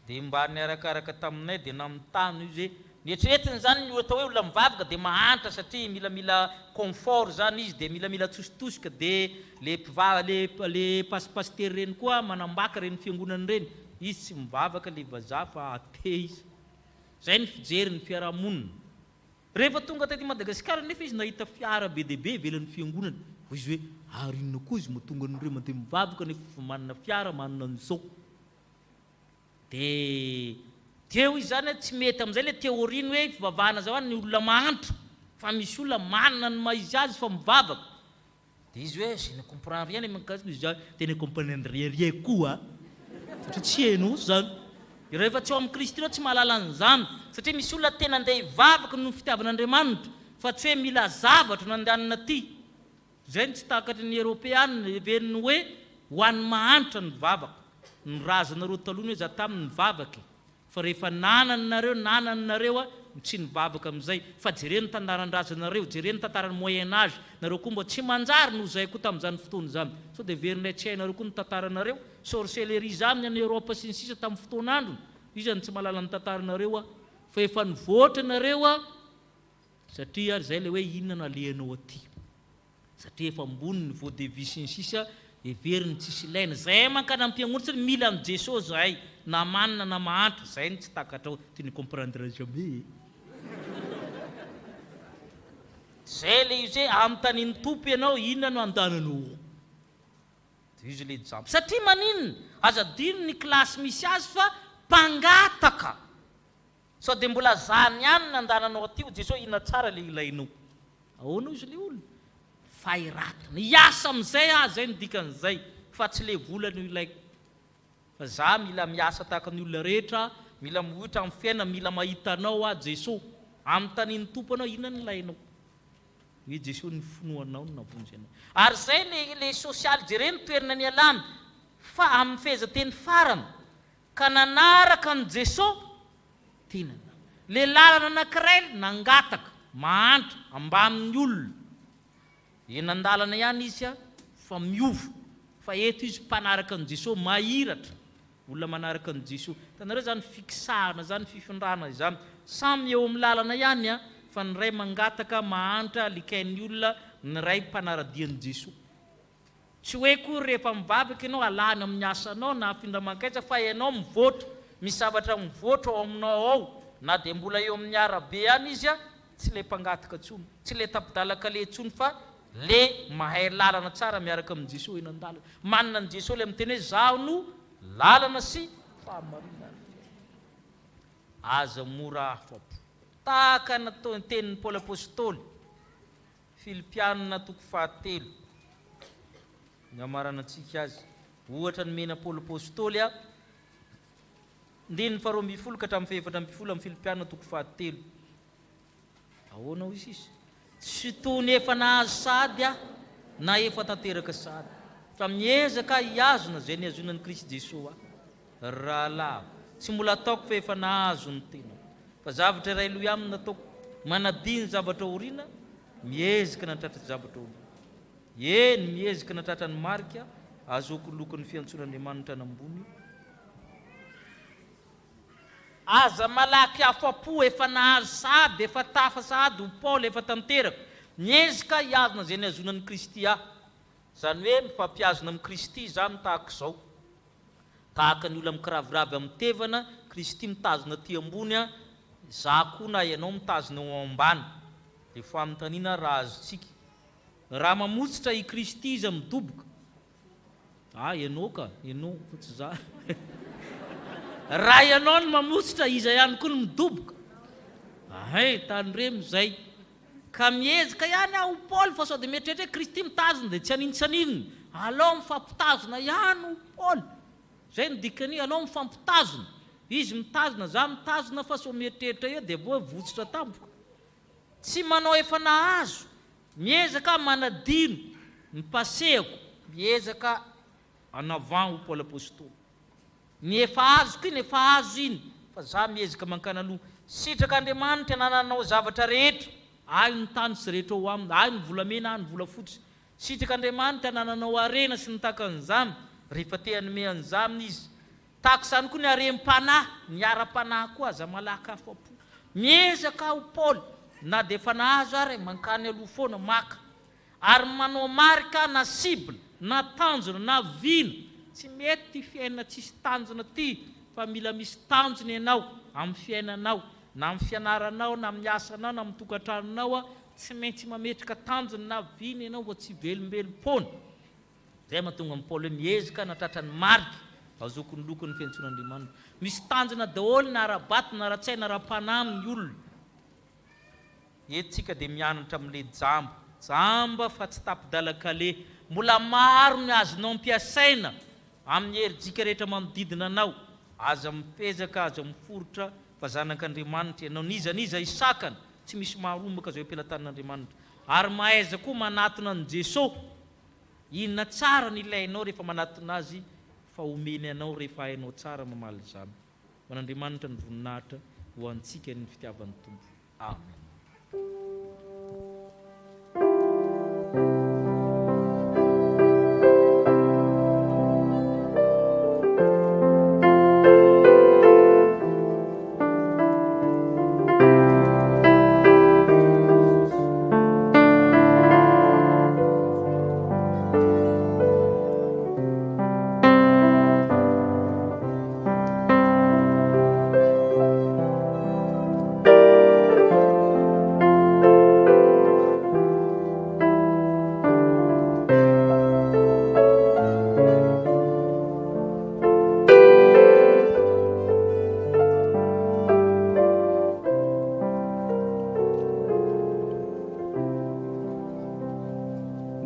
dia mba niarakaraka taminay dia namitany izy hoe ny etretiny zany ny atao hoe olona mivavaka dia mahantra satria milamila confort zany izy dia milamila tsositosika dia le pasipasitery reny koa manambaka reny fiangonany reny izy tsy mivavaka le vazaha fa ate izy zay ny fijery ny fiarahamonina rehefa tonga tety Madagasikara nefa izy nahita fiara be dia be velan'ny fiangonany izy hoe arinona koa izy mahatonga an'ireo mandeha mivavaka nefa manana fiara manana an'izao dia teo izy zany tsy mety amin'izay le teoriny hoe fivavahana zao ny olona mahantra fa misy olona manana ny maizy azy fa mivavaka dia izy hoe je ne comprends rien makasika izy zany dia ne comprendre rien koa satria tsy hainao zany rehefa tsy ao amin'ny Kristy tsy mahalala an'izany satria misy olona tena andeha hivavaka no fitiavan'Andriamanitra fa tsy hoe mila zavatra no andehanana aty zay ny tsy takatry ny Eropeana everiny hoe ho an'ny mahantra ny vavaka ny razanareo talohany hoe za taminy ny vavaka fa rehefa nananareo tsy nivavaka amin'izay fa jereny tantaran-drazanareo jereny tantarany moyen âge nareo koa mba tsy manjary no zay koa tamin'izany fotoana zany so dia verinay tsy hainareo koa ny tantaranareo sorcellerie zany any Europa sy ny sisa tamin'ny fotoan'andro izy any tsy mahalala ny tantaranareo fa efa nivoatra nareo satria zay le hoe inona no alehanao aty satria efa ambony ny vaudevie sy ny sisa everiny tsisy ilaina zay mankana ampiangonana tsy mila amin'ny Jesosy zahay na manina na mahantra zay ny tsy takatra ty ny comprendre jamais zay le izy hoe amin'ny tanin'ny tompo ianao inona no andananao izy le jambo satria maninona aza dino ny klasy misy azy fa mpangataka sao dia mbola zany ihany ny andananao aty o Jesosy inona tsara le ilainao ahoana izy le olona fairatana hiasa amin'izay zay ny dikan'izay fa tsy le vola no ilaiko fa za mila miasa tahaka ny olona rehetra mila mihoitra amin'ny fiaina mila mahitanao Jesosy amin'ny tanin'ny tompo anao inona ny ilainao hoe Jesosy ny finoanao no navonjy anao ary zay le sosialy jereny toerana ny alamy fa amin'ny fehezanteny farany ka nanaraka ny Jesosy tenana le lalana anankiray nangataka mahantra ambamin'ny olona eny an-dalana ihany izy fa miova fa eto izy mpanaraka ny Jesosy mahiratra olona manaraka ny Jesosy tanareo zany fikisahana zany fifindrana izany samy eo amin'ny lalana ihany fa ny ray mangataka mahantra likain'ny olona ny ray mpanaradian'ny Jesosy tsy hoe koa rehefa mivavaka ianao alany amin'ny asanao na afindra-mankaitsa fa ianao mivoatra misy zavatra mivoatra ao aminao ao na dia mbola eo amin'ny arabe ihany izy tsy le mpangataka tsony tsy le tapidalaka le tsony fa le mahay lalana tsara miaraka amin'ny Jesosy eny an-dalana manana ny Jesosy le miteny hoe zaho no lalana sy fahamarinana aza mora afapo tahaka natao tenin'ny Paoly apôstôly Filipianina toko 7 ny amarana antsika azy ohatra ny mena Paoly apôstôly ndiny 12 ka hatramin'ny 17 amin'ny Filipianina toko 7 ahoanao izy tsy tony efa nahazo sady na efa tanteraka sady fa miezaka hiazona zay ny azonan'ny Kristy Jesosy rahalahy tsy mbola ataoko fa efa nahazo ny tena fa zavatra iray loha aminy nataoko manadiny zavatra orina miezaka natratra zavatra orina eny miezaka natratra ny marika azoko lokon'ny fiantson'Andriamanitra anambony aza malaky afapo efa nahazo sady efa tafa sady ho Paoly efa tanteraka miezaka hiazona zay ny azonan'ny Kristy zany hoe mifampiazona amin'ny Kristy zany tahaka izao tahaka ny olona mikiraviravy amin'ny tevana Kristy mitazona aty ambony za koa na ianao mitazona ao ambany dia famitaniana raha azotsika raha mamotsitra i Kristy izy midoboka ianao ka ianao tsy za raha ianao no mamotsitra izy ihany koa no midoboka tany remy zay ka miezaka ihany ho Paoly fa sao dia mieritreritra hoe Kristy mitazona dia tsy aninitsaninina alao mifampitazona ihany ho Paoly zay ny dikany alao mifampitazona izy mitazona za mitazona fa sao mieritreritra eo dia vo votsitra tampoka tsy manao efa nahazo miezaka manadino ny pasehako miezaka anavan ho Paoly apôstôly ny efa azo koa ny efa azo iny fa za miezaka mankana aloha sitraka Andriamanitra nananao zavatra rehetra ny tany sy rehetra ho aminy ny volamena ny vola fotsy sitraka Andriamanitra nananao arena sy ny takan'izany rehefa te hanome an'izany izy tahaka izany koa ny harem-panahy ny ara-panahy koa aza malaky afapo miezaka ho Paoly na dia efa nahazo ary mankany aloha foana maka ary manao marika na cible na tanjona na vina tsy mety fiainana tsisy tanjona ty fa mila misy tanjona ianao amin'ny fiainanao na amin'ny fianaranao na amin'ny asanao na amin'ny tokantranonao tsy maintsy mametraka tanjona na vina ianao mba tsy velombelom-pona zay mahatonga amin'ny Paoly miezaka natratra ny marika azokony lokony fiantson'Andriamanitra misy tanjona daholo na ara-bato na ara-tsaina ara-panahy amin'ny olona etsika dia mianatra amin'ilay jamba fa tsy tapidalakale mbola maro ny azonao ampiasaina amin'ny herintsika rehetra manodidina anao aza mipezaka aza miforotra fa zanak'Andriamanitra ianao niza isakana tsy misy maharombaka zay ampelantan'Andriamanitra ary mahaiza koa manatona an' Jesosy inona tsara ny ilainao rehefa manatona azy fa omeny anao rehefa hainao tsara mamaly izany man'Andriamanitra ny voninahitra ho antsika ny fitiavan'ny Tompo amen.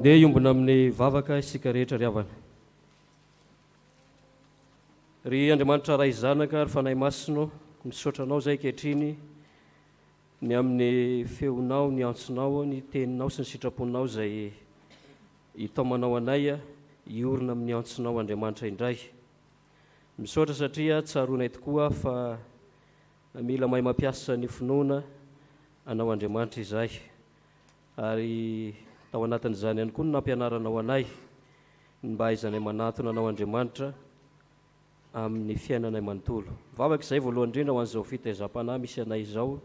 dia iombona amin'ny vavaka isika rehetra ry havana ry Andriamanitra ray zanaka ary fanahy masino misaotranao zay kehitriny ny amin'ny feonao ny antsonao ny teninao sy ny sitraponao zay hitaomanao anay iorina amin'ny antsonao Andriamanitra indray misaotra satria tsaronay tokoa fa mila mahay mampiasa ny finoana anao Andriamanitra izay ary tao anatin'izany ihany koa no nampianaranao anay mba haizanay manatona anao Andriamanitra amin'ny fiainanay manontolo vavaka izay voalohany indrindra ho an'izao fitaizam-panahy misy anay izao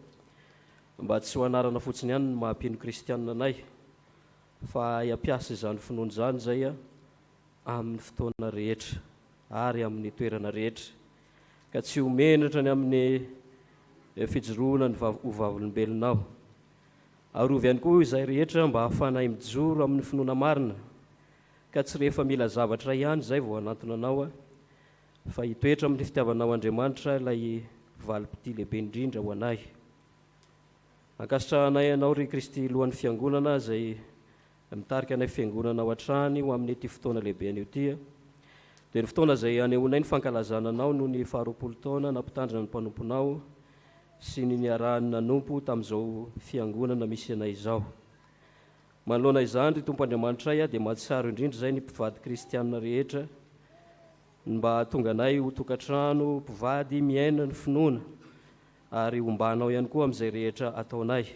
mba tsy ho anarana fotsiny ihany ny mahampino kristianina anay fa hiampiasa izany finoana izany zay amin'ny fotoana rehetra ary amin'ny toerana rehetra ka tsy homenatra ny amin'ny fijoroana ny hovavolombelonao arovy ihany koa izay rehetra mba hahafanay mijoro amin'ny finoana marina ka tsy rehefa mila zavatra ihany zay vao anatona anao fa hitoetra amin'ny fitiavanao Andriamanitra ilay valim-pity lehibe indrindra ho anay ankasitrahanay anao ry Kristy lohan'ny fiangonana zay mitarika anay fiangonana ao an-trany ho amin'ny ity fotoana lehibe an'io ity dia ny fotoana zay anehoanay ny fankalazana anao noho ny 20 taona nampitandrina ny mpanomponao sy ny NIARAHA-NANOMPO tamin'izao fiangonana misy anay izao manoloana izany ry Tompo Andriamanitra dia mahatsiaro indrindra zay ny mpivady kristianina rehetra mba tonga anay ho tokantrano mpivady miaina ny finoana ary hombanao ihany koa amin'izay rehetra ataonay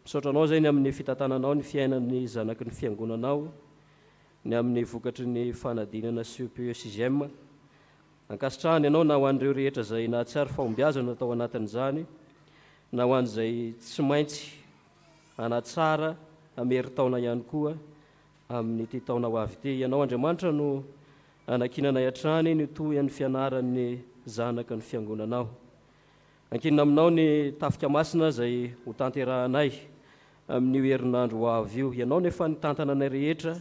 misaotranao zay ny amin'ny fitantananao ny fiainan'ny zanaky ny fiangonanao ny amin'ny vokatry ny fanadinana CPE 6e ankasitrahany ianao na ho an'ireo rehetra zay nahatsiaro fahombiazana atao anatin'izany na ho an'izay tsy maintsy anatsara amery-taona ihany koa amin'ity taona ho avy ity ianao Andriamanitra no anakinanay hatrany ny toy an'ny fianaran'ny zanaka ny fiangonanao ankinina aminao ny tafika masina zay ho tanterahanay amin'io herinandro ho avy io ianao nefa nitantana anay rehetra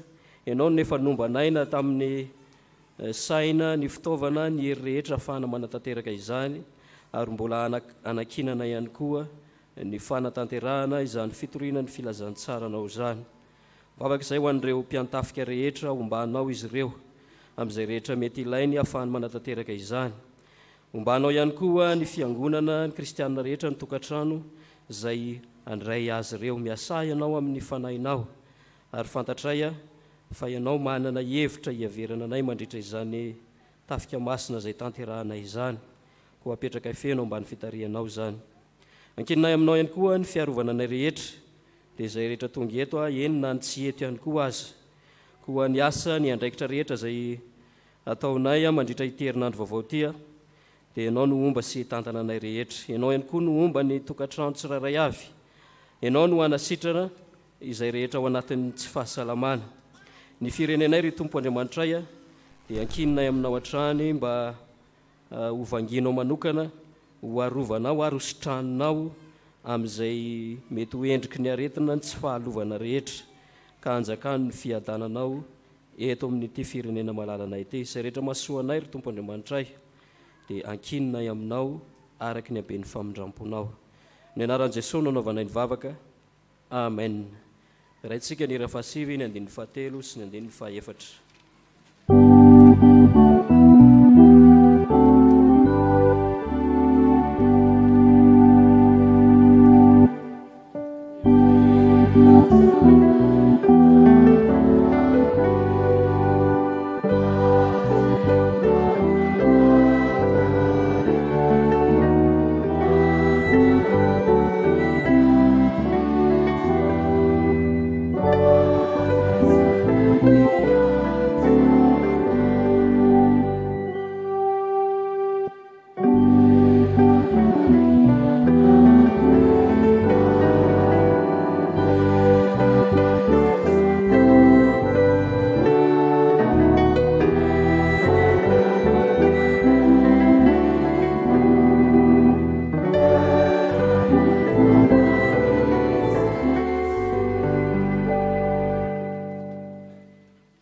ianao nefa nombanay na tamin'ny saina ny fitaovana ny hery rehetra ahafahana manatanteraka izany ary mbola anakinana ihany koa ny fanatanterahana izany fitoriana ny filazantsaranao zany vavaka izay ho an'ireo mpiantafika rehetra hombanao izy ireo amin'izay rehetra mety ilainy ahafahany manatanteraka izany hombanao ihany koa ny fiangonana ny kristianina rehetra ny tokantrano zay andray azy ireo miasa ianao amin'ny fanahinao ary fantatray fa ianao manana hevitra hiaverana anay mandritra izany tafika masina zay tanterahanay izany koa apetraka feno ambany fitarianao zany ankininay aminao ihany koa ny fiarovana anay rehetra dia zay rehetra tonga eto eny na ny tsy eto ihany koa azy koa ny asa ny andraikitra rehetra zay ataonay mandritra ity herinandro vaovao ity dia ianao no omba sy tantananay rehetra. Ianao ihany koa no omba ny tokantrano tsirairay avy. Ianao no anasitrana izay rehetra ao anatin'ny tsy fahasalamana. Ny firenenay ry Tompo Andriamanitray dia ankininay aminao hatrany mba hovanginao manokana, ho arovanao ary hositranonao amin'izay mety ho endriky ny aretina ny tsy fahalovana rehetra, ka anjakano ny fiadananao eto amin'ity firenena malalanay ity. Izay rehetra mahasoanay ry Tompo Andriamanitray dia ankininay aminao araky ny haben'ny famindramponao. Ny anaran'i Jesosy no anaovanay ny vavaka. Amen. Raintsika ny ira fahasivy, ny andin'ny fahatelo sy ny andin'ny fahaefatra.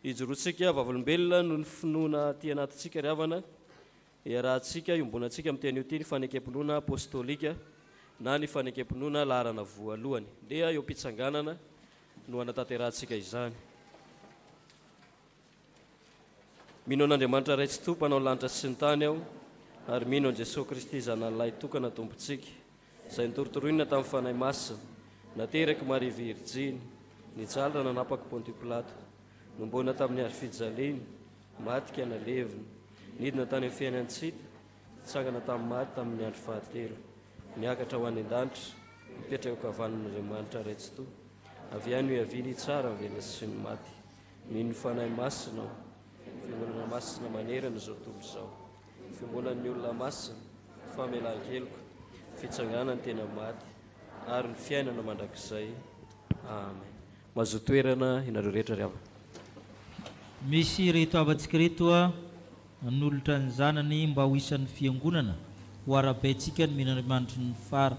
Ijorotsika vavolombelona no ny finoana ty anatintsika ry havana, iarahantsika iombonantsika amin'ny teny io ty ny fanekam-pinoana apôstôlika na ny fanekam-pinoana laharana voalohany. Dia eo am-pitsanganana no anatanterantsika izany. Mino an'Andriamanitra ray tsy tompo anao lanitra sy ny tany aho, ary mino an Jesosy Kristy zanan'ilay tokana tompontsika, izay nitorotoroina tamin'ny fanahy masina, nateraky Maria Virjiny, nijalina nanapaky Ponty Pilato, nombona tamin'ny ary fijaliany, matika nalevina, nidina tany amin'ny fiainantsika, tsangana tamin'ny maty tamin'ny andro fahatelo, niakatra ho any an-danitra, mipetraka eo kavanan'Andriamanitra ray tsy toa, avy any ho aviny tsara ny velona sy ny maty. Mino ny fanahy masina aho, fiangonana masina manerana izao tontolo izao, fiangonan'ny olona masina, famelan-keloko, fitsanganany tena maty, ary ny fiainana mandrakizay. Amen. Mahazo toerana inareo rehetra ry havana. Misy reto avantsika reto nolotra ny zanany mba ho isan'ny fiangonana ho arabaintsika ny minandriamanitry ny fara.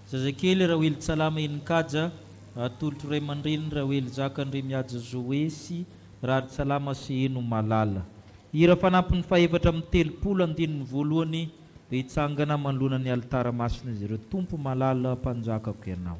Zazakely Rahoely Salama Enikaja, atolotro ray aman-dreniny Rahoely Zakandry Miaja Zoesy, Rary Salama sy Eno Malala. Hira fanampin'ny fahaefatra amin'ny telopolo andininy voalohany dia hitsangana manoloana ny alitara masina izy ireo. Tompo malala mpanjakako ianao.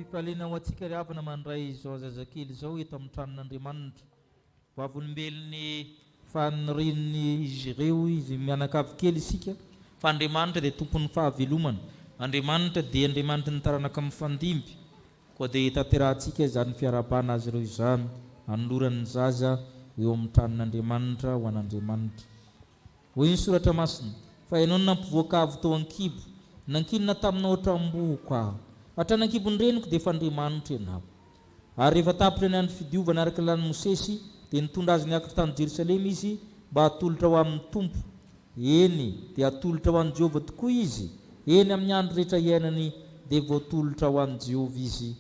Fifaliana ho antsika ry havana mandray izao zazakely izao eto amin'ny tranon'Andriamanitra. Vavolombelony fanorin'ny izy ireo, izy mianakavy kely isika fa Andriamanitra dia tompon'ny fahavelomana. Andriamanitra dia Andriamanitra ny taranaka amin'ny fandimby, koa dia tanterantsika izany fiarabana azy ireo izany, anoloran'ny zaza eo amin'ny tranon'Andriamanitra ho an'Andriamanitra. Hoy ny soratra masina, fa ianao nampivoaka avy tao an-kibo, nankinina taminao hatrambo-ko aho. Hatrany an-kibon-dreniko dia efa Andriamanitra ianao. ary rehefa tapitra ny andro fidiovana araka lany Mosesy dia nitondra azy niakatra tany Jerusalema izy mba hatolotra ho amin'ny Tompo. Eny dia hatolotra ho an'i Jehova tokoa izy, eny amin'ny andro rehetra iainany dia voatolotra ho an'i Jehova izy.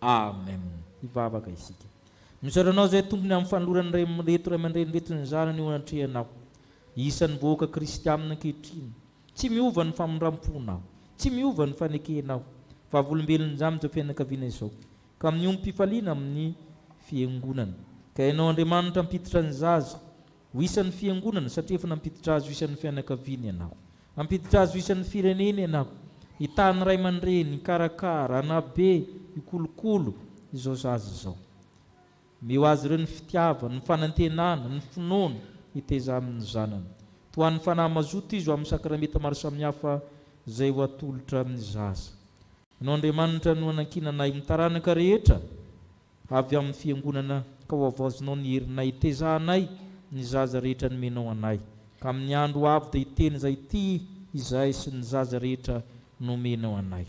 Amen. Ivavaka isika. Misaotra anao izay tompony amin'ny fanolorany reto ray aman-dreny reto ny zanany eo anatrehanao. Isan'ny vahoaka Kristy aminy ankehitriny. Tsy miova ny famondram-ponao, tsy miova ny fanekenao, fa volombelon'ny izany izao fianakaviana izao. Ka amin'ny ombim-pifaliana amin'ny fiangonana. Ka ianao Andriamanitra ampititra ny zaza ho isan'ny fiangonana satria efa nampititra azy ho isan'ny fianakaviana ianao. Ampititra azy ho isan'ny firenena ianao. Hitany ray aman-dreny, hikarakara, hanabe, hikolokolo izao zaza izao. Meo azy ireo ny fitiavana, ny fanantenana, ny finoana hiteza amin'ny zanany. Toan'ny fanahy mazoto izy ho amin'ny sakramenta maro samihafa izay ho atolotra amin'ny zaza. Ianao Andriamanitra no anankinanay mitaranaka rehetra avy amin'ny fiangonana ka ho avaozinao ny herinay hitezahanay ny zaza rehetra nomenao anay. Ka amin'ny andro avy dia hiteny izay ty izay sy ny zaza rehetra nomenao anay.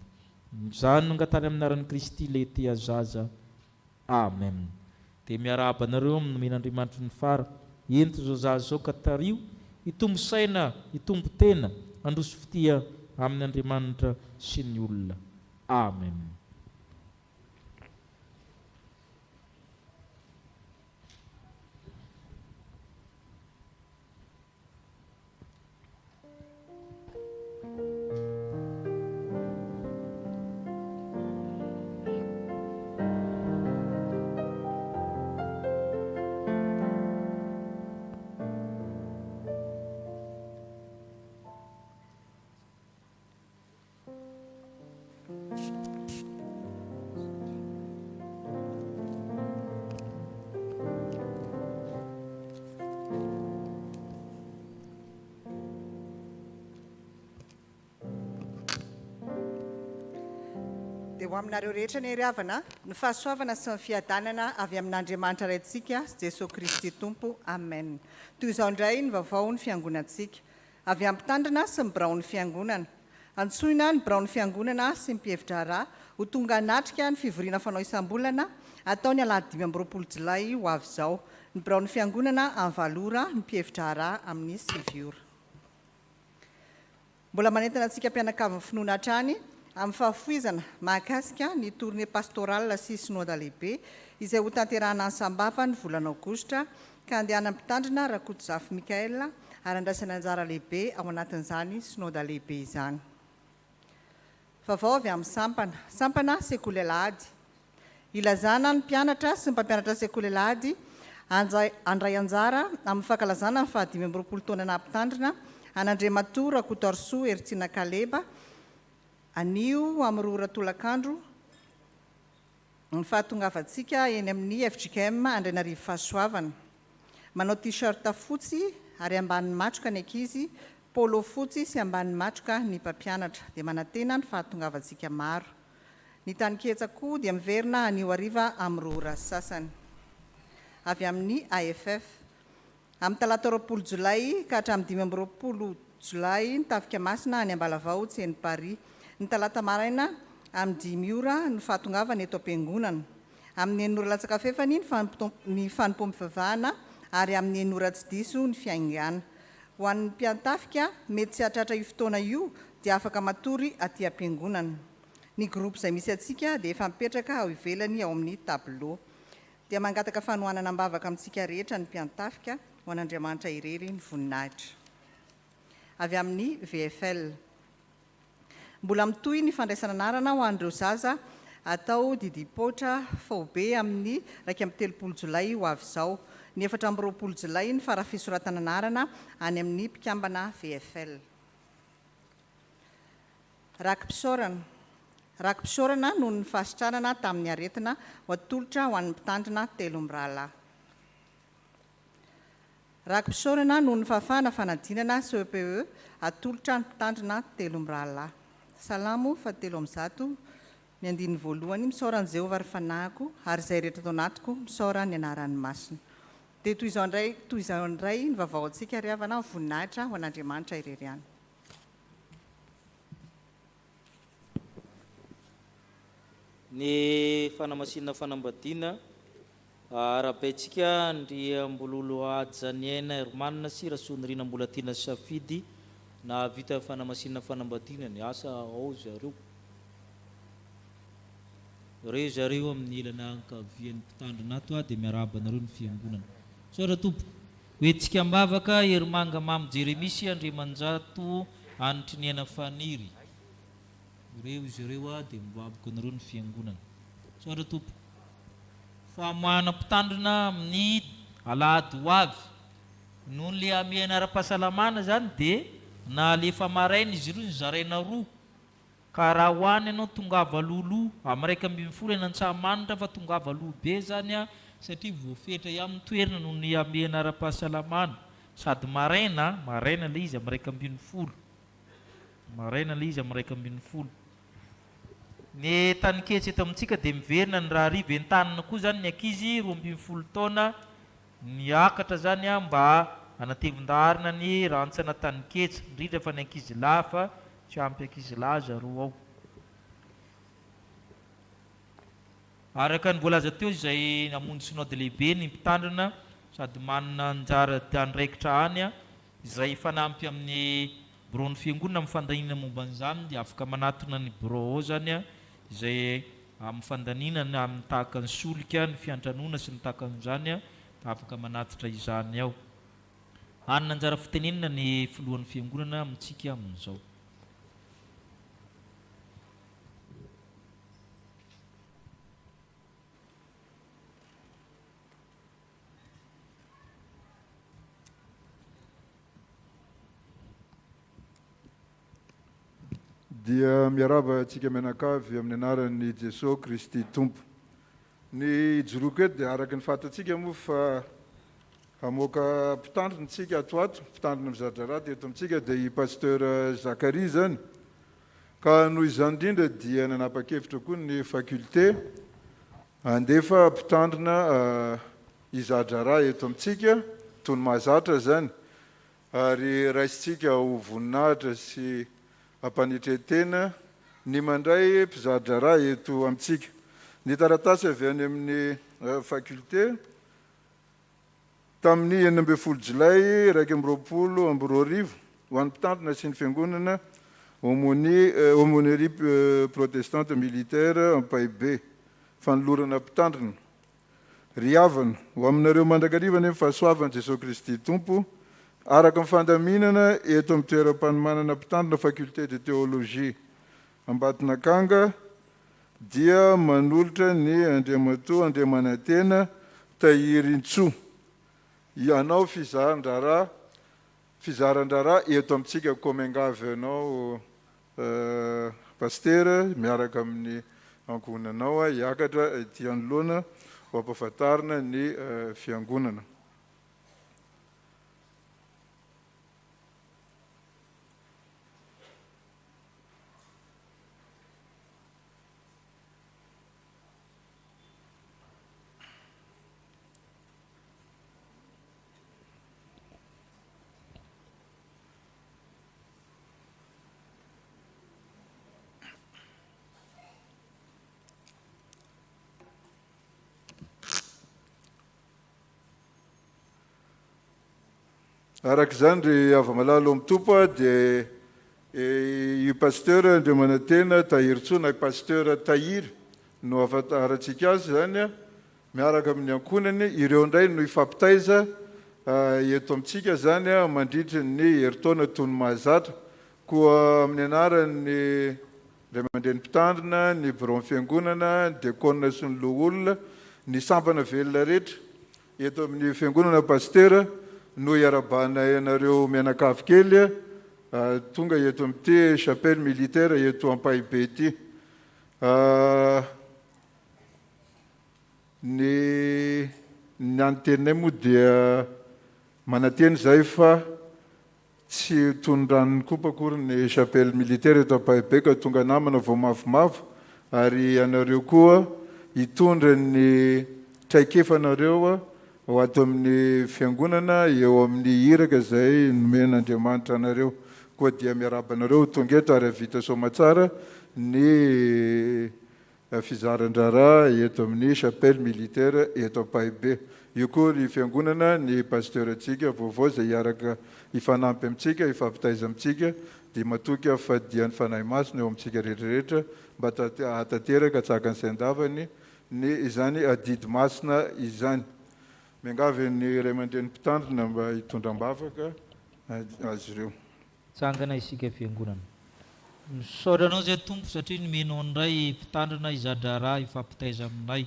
Izany no angatany amin'ny anaran'i Kristy ilay tea zaza. Amen. Dia miarahaba nareo amin'ny nomen'Andriamanitra ny fara ento izao zaza izao ka tario hitombo saina, hitombo tena, handroso fitia amin'ny Andriamanitra sy ny olona. Amen. Dia ho aminareo rehetra ny heriavana, ny fahasoavana sy ny fiadanana avy amin'Andriamanitra raintsika Jesosy Kristy Tompo. Amen. Toy izao indray ny vaovao ny fiangonantsika. Avy ampitandrina sy ny birao ny fiangonana. Antsoina ny birao ny fiangonana sy ny mpihevitra rà ho tonga hanatrika ny fivoriana fanao isam-bolana atao ny alahady 25 Jolay ho avy izao. Ny birao ny fiangonana amin'ny valora, ny mpihevitra rà amin'ny 9 ora. Mbola manentana antsika mpianakavy ny finoana hatrany amin'ny fahafoizana mahakasika ny tournée pastorale sy synode lehibe izay ho tanterahana ny sambava ny volana aogositra ka andehana mpitandrina RAKOTOZAFY MICAEL ary andraisana anjara lehibe ao anatin'izany synode lehibe izany. Vaovao avy amin'ny sampana sekoly ALAHADY. Ilazana ny mpianatra sy ny mpampianatra sekoly ALAHADY andray anjara amin'ny fankalazana ny faha 25 taona nampitandrina an'Andriamatoa Rakotoarsoa Eritsina Kaleba anio amin'ny rora tolakandro ny fahatongavantsika eny amin'ny FJKM Andrenarivo Fahasoavana. Manao t-shirt fotsy ary ambaniny matroka ny ankizy, polo fotsy sy ambaniny matroka ny mpampianatra dia manantena ny fahatongavantsika maro. Ny taniketsa koa dia miverina anio ariva amin'ny rora sasany. Avy amin'ny AFF amin'ny talata 20 Jolay ka hatramin'ny 25 Jolay ny tafika masina any Ambalavao tseny Paris. Ny talata maraina amin'ny 10 ora ny fahatongavana eto am-piangonana. Amin'ny 9 ora latsakafefany ny Fanompoam-pivavahana ary amin'ny 9 ora tsy diso ny fiaingana. Ho an'ny mpiantafika mety tsy hatratra io fotoana io dia afaka matory aty am-piangonana. Ny groupe izay misy atsika dia efa mipetraka ao ivelany ao amin'ny tableau. Dia mangataka fanohanana ambavaka amintsika rehetra ny mpiantafika ho an'Andriamanitra irery ny voninahitra. Avy amin'ny VII. Mbola mitohy ny fandraisana anarana ho an'ireo zaza atao didipotra faobe amin'ny 13 Jolay ho avy izao. Ny 14 Jolay ny farafisoratana anarana any amin'ny mpikambana VII. Rakim-pisaorana noho ny fahasitranana tamin'ny aretina ho atolotra ho an'ny mpitandrina 3 mirahalahy. Rakim-pisaorana noho ny fahafahana fanadinana CEPE atolotra ny mpitandrina 3 mirahalahy. Salamo fahatelo amby zato ny andininy voalohany misaora ny Jehovah ary fanahiko ary izay rehetra tao anatiko misaora ny anaran'ny masina. Dia toy izao indray ny vaovao antsika ry havana voninahitra ho an'Andriamanitra irery ihany. ny fanamasinana fanambadiana arabaitsika ndry ambololo ajaniaina hermanina sy rasonirina mbola tiana safidy na vita fanamasinana fanambadiana ny asa ao zareo zareo amin'ny ilana ankavian'ny mpitandrina ato dia miarahaba anareo ny fiangonana sora tompo hoentsika mbavaka hermanga mamy jeremisy andriamanjato anitrinihana faniry ireo izy ireo dia mibabaka anareo ny fiangonana sora tompo famoahana mpitandrina amin'ny alahady ho avy noho le amiana ara-pahasalamana zany dia na lefa maraina izy ireo nyzaraina roa ka raha hoany ianao tongava lolo amin'ny 1 enan-tsahamanitra fa tongava loha be zany a satria voafetra amin'ny toerana noho ny amiana ara-pahasalamana sady maraina le izy amin'ny 1 maraina le izy amin'ny 1 ny taniketsy eto amintsika dia miverina ny raha riva entanina koa zany ny ankizy 12 taona niakatra zany a mba anatevin-darina ny rantsana taniketsy indrindra fa ny ankizy lahy fa tsy ampy ankizy lahy zareo ao araka ny voalaza teo izay namonjy synody lehibe ny mpitandrina sady manana anjara andraikitra any a izay fanampy amin'ny bureau ny fiangonana amin'ny fandanina momban'izany dia afaka manatona ny bureau ao zany a izay amin'ny fandaninana amin'ny tahaka ny solika ny fiantranona sy ny tahakan'izany a afaka manatitra izany ao anina anjara fitenenina ny filohan'ny fiangonana amintsika amin'izao dia miaraba antsika mianakavy amin'ny anaran'ny Jesosy Kristy Tompo. Ny joroako eto dia araka ny fantatsika moa fa hamoaka mpitandrina tsika atoato, mpitandrina mizadraraty eto amintsika dia i pasteur Zakaria zany. Ka noho izany indrindra dia nanapa-kevitra koa ny faculté andefa mpitandrina izadrara eto amintsika toy ny mahazatra zany ary raisitsika ho voninahitra sy ampanitretena ny mandray mpizadrara eto amintsika. Ny taratasy avy any amin'ny faculté tamin'ny 12 Jolay 2022 ho an'ny mpitandrina sy ny fiangonana aumônerie protestante militaire ampaibe fanolorana mpitandrina riavana ho aminareo mandrakariva ny fahasoavan'i Jesosy Kristy Tompo araka mifandaminana eto amin'ny toeram-panomanana mpitandrina faculté de théologie Ambatonakanga dia manolotra ny Andriamatoa Andriamanantena Tahirintsoa ianao fizaran-drara eto amintsika komengavy anao pasteur miaraka amin'ny ankohonanao hiakatra ety anoloana ho ampahafantarina ny fiangonana. Araka izany ry ava-malalo amin'ny tompo dia i pasteur Andriamanantena Tahirintsoa na pasteur Tahiry no ahafantarantsika azy zany a miaraka amin'ny ankonany ireo indray no ifampitaiza eto amintsika zany a mandritra ny heritaona toy ny mahazatra koa amin'ny anaran'ny ray aman-dreny mpitandrina ny bureau fiangonana diakona sy ny loholona ny sampana velona rehetra eto amin'ny fiangonana pasteur no iarabana ianareo mianakavy kely tonga eto amin'ity chapelle militaire eto ampaibe ity. Ny antenay moa dia mananteny zay fa tsy tondran'ny kopakory ny chapelle militaire eto ampaibe ka tonga namana vao mavomavo ary ianareo koa hitondra ny traikefanareo ho ato amin'ny fiangonana eo amin'ny iraka zay nomen'Andriamanitra anareo koa dia miarabanareo tonga eto ary havita somatsara ny fizaran-drara eto amin'ny chapelle militaire eto Ampahibé. Io koa ry fiangonana ny pasteur antsika vaovao izay hiaraka hifanampy amintsika, hifampitaiza amintsika dia matoky fadian'ny fanahy masina eo amintsika rehetrarehetra mba hatanteraka tsaka ny sain-davany ny izany adidy masina izany. Miangavy ny ray aman-dren'ny mpitandrina mba hitondram-bavaka azy ireo. Tsangana isika fiangonana. Misaoranao zay Tompo satria nomenao indray mpitandrina izadrara ifampitaiza aminay.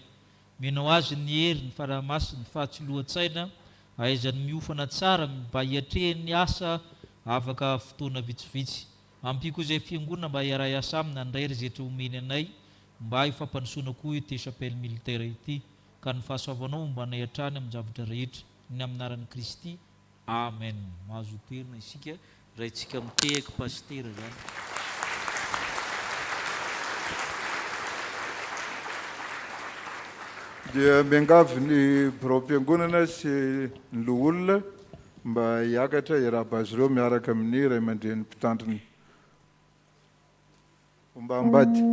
Menao azy ny hery, ny faramasy, ny fahatsilohan-tsaina, ahaizany miofana tsara mba hiatrehany asa afaka fotoana vitsivitsy. Ampiko izay fiangonana mba hiara hiasa aminy handray ry zetra omeny anay mba hifampandrosoana koa ity chapelle militaire ity. Ka ny fahasoavanao mbanay hatrany amin'ny zavatra rehetra. Ny amin'ny anaran'i Kristy. Amen. Mahazo toerana isika raha itsika mitehaka pasteur zany. Dia miangavy ny birao-mpiangonana sy ny loholona mba hiakatra hiarahaba azy ireo miaraka amin'ny ray aman-dren'ny mpitandrina. Mba ambady.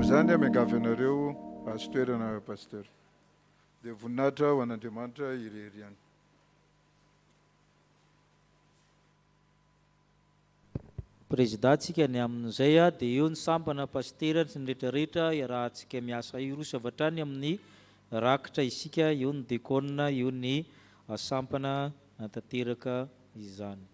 Zany miangavy anareo azo toerana pasteur. Dia voninahitra ho an'Andriamanitra irery. Présidentsika ny amin'izay dia eo ny sampana pasteur sy ny rehetrarehetra iarahantsika miasa iroso avy hatrany amin'ny rakitra isika, eo ny dekona, eo ny sampana tanteraka izany.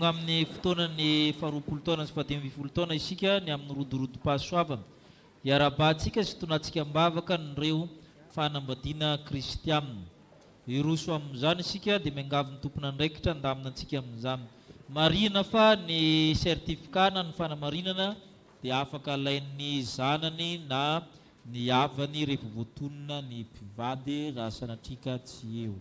tonga amin'ny fotoanany faharoapolo taona sy fahadimy taona isika ny amin'ny rodorodo-pahasoavana iarabantsika sy tonantsika mbavaka nireo fanambadiana kristianina iroso amin'izany isika dia miangavy ny tompona andraikitra andamina antsika amin'izany marina fa ny sertifikana ny fanamarinana dia afaka alain'ny zanany na ny havany rehefa voatonona ny mpivady raha sanatrika tsy eo.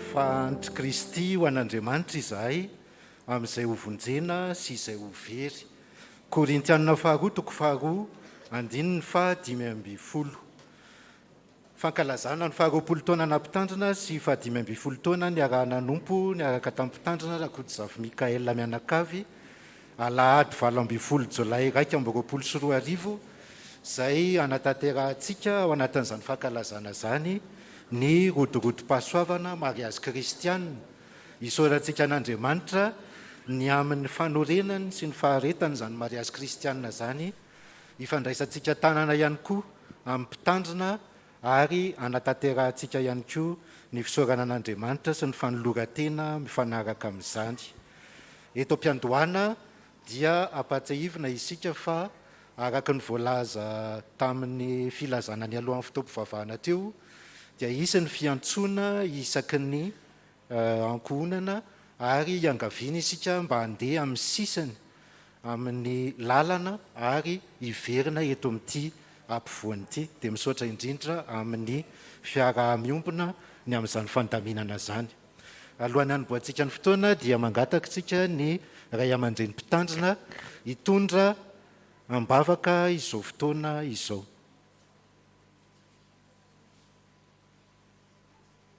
Fa antry Kristy ho an'Andriamanitra izahay amin'izay hovonjena sy izay ho very. Korintianina faharoa toko faharoa andininy fa 5:10. Fankalazana ny faharoapolo taona nampitandrina sy fa 5:10 taona ny NIARAHA-NANOMPO niaraka tampitandrina RAKOTOZAFY MICAEL MIANAKAVY ALAHADY 20 JOLAY 2024 izay anatanterantsika ao anatin'izany fankalazana zany ny RODORODOM-PAHASOAVANA MARIAZY KRISTIANA isaorantsika an'Andriamanitra ny amin'ny fanorenany sy ny faharetany zany MARIAZY KRISTIANA zany ifandraisantsika tanana ihany koa amin'ny mpitandrina ary anatanterantsika ihany koa ny fisaorana an'Andriamanitra sy ny fanolorantena mifanaraka amin'izany. Eto am-piandohana dia ampatsahivina isika fa araka ny voalaza tamin'ny filazana ny alohan'ny Fanompoam-pivavahana teo dia isy ny fiantsoana isaky ny ankohonana ary iangaviana isika mba handeha amin'ny sisiny amin'ny lalana ary iverina eto amin'ity ampovoany ity dia misaotra indrindra amin'ny fiaraha-miompona ny amin'izany fandaminana zany. Alohan'ny hanomboantsika ny fotoana dia mangatakitsika ny ray aman-dreny mpitandrina hitondra ambavaka izao fotoana izao.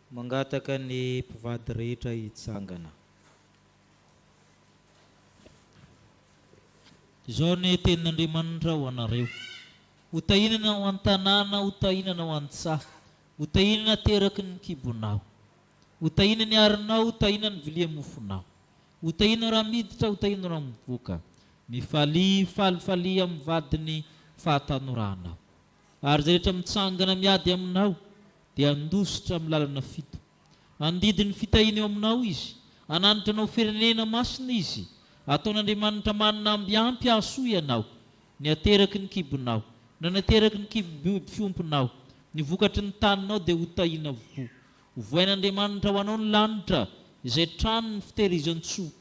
Mangataka ny mpivady rehetra hitsangana. Izao ny tenin'Andriamanitra ho anareo. Hotahinana ho an-tanàna, hotahinana ho an-tsaha, hotahinana teraky ny kibonao, hotahinana ny arinao, hotahinana ny vilia mofonao, hotahinana raha miditra, hotahinana raha mivoaka, mifalifaly amin'ny vadiny fahatanoranao. Ary zay rehetra mitsangana miady aminao dia andositra amin'ny lalana fito. Andidiny fitahina eo aminao izy, ananitra anao firenena masina izy, ataon'Andriamanitra manana ambiampy ahasoa ianao, ny ateraky ny kibonao, na nateraky ny fiompinao, ny vokatry ny taninao dia hotahina avokoa. Hovoain'Andriamanitra ho anao ny lanitra izay trano ny fitehirizan-tsoa,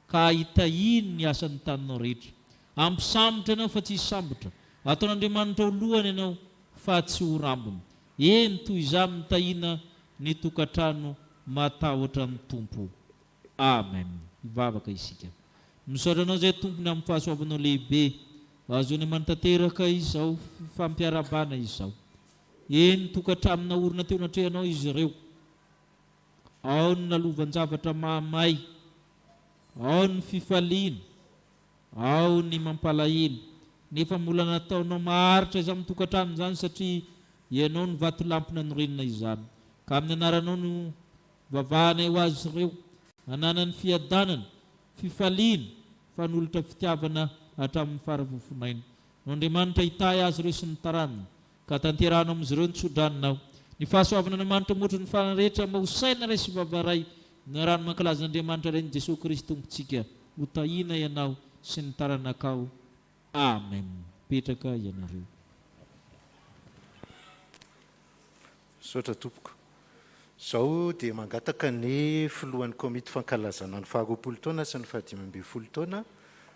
ka hitahiny ny asan'ny taninao rehetra. Ampisambotra ianao fa tsy hisambotra, ataon'Andriamanitra ho lohany ianao fa tsy ho rambony. Eny toy izany mitahina ny tokantrano matahotra ny Tompo. Amen. Mivavaka isika. Misaotra anao izay tompony amin'ny fahasoavanao lehibe, azoany mantanteraka izao fampiarabana izao. Eny tokantranona orina teo natrehanao izy ireo. Ao ny nalovanjavatra mahamay, ao ny fifaliana, ao ny mampalahelo. Nefa mbola nataonao maharitra izany tokantrano izany satria ianao ny vatolampina norenina izany. Ka amin'ny anaranao no vavahana ho azy ireo, ananany fiadanana, fifaliana, fanolotra fitiavana hatramin'ny faravofonaina. No Andriamanitra hitahy azy ireo sy ny taranany, ka tanterahana amin'izy ireo ny tsodranonao. Ny fahasoavana Andriamanitra moatra ny fanarehetra mahosaina ray sy vavaray, ny rano mankalazan'Andriamanitra reny Jesosy Kristy tompontsika, hotahina ianao sy ny taranakao. Amen. Petraka ianareo. Sotra tompoko. Izao dia mangataka ny filohan'ny komity fankalazana ny faharoapolo taona sy ny 15 taona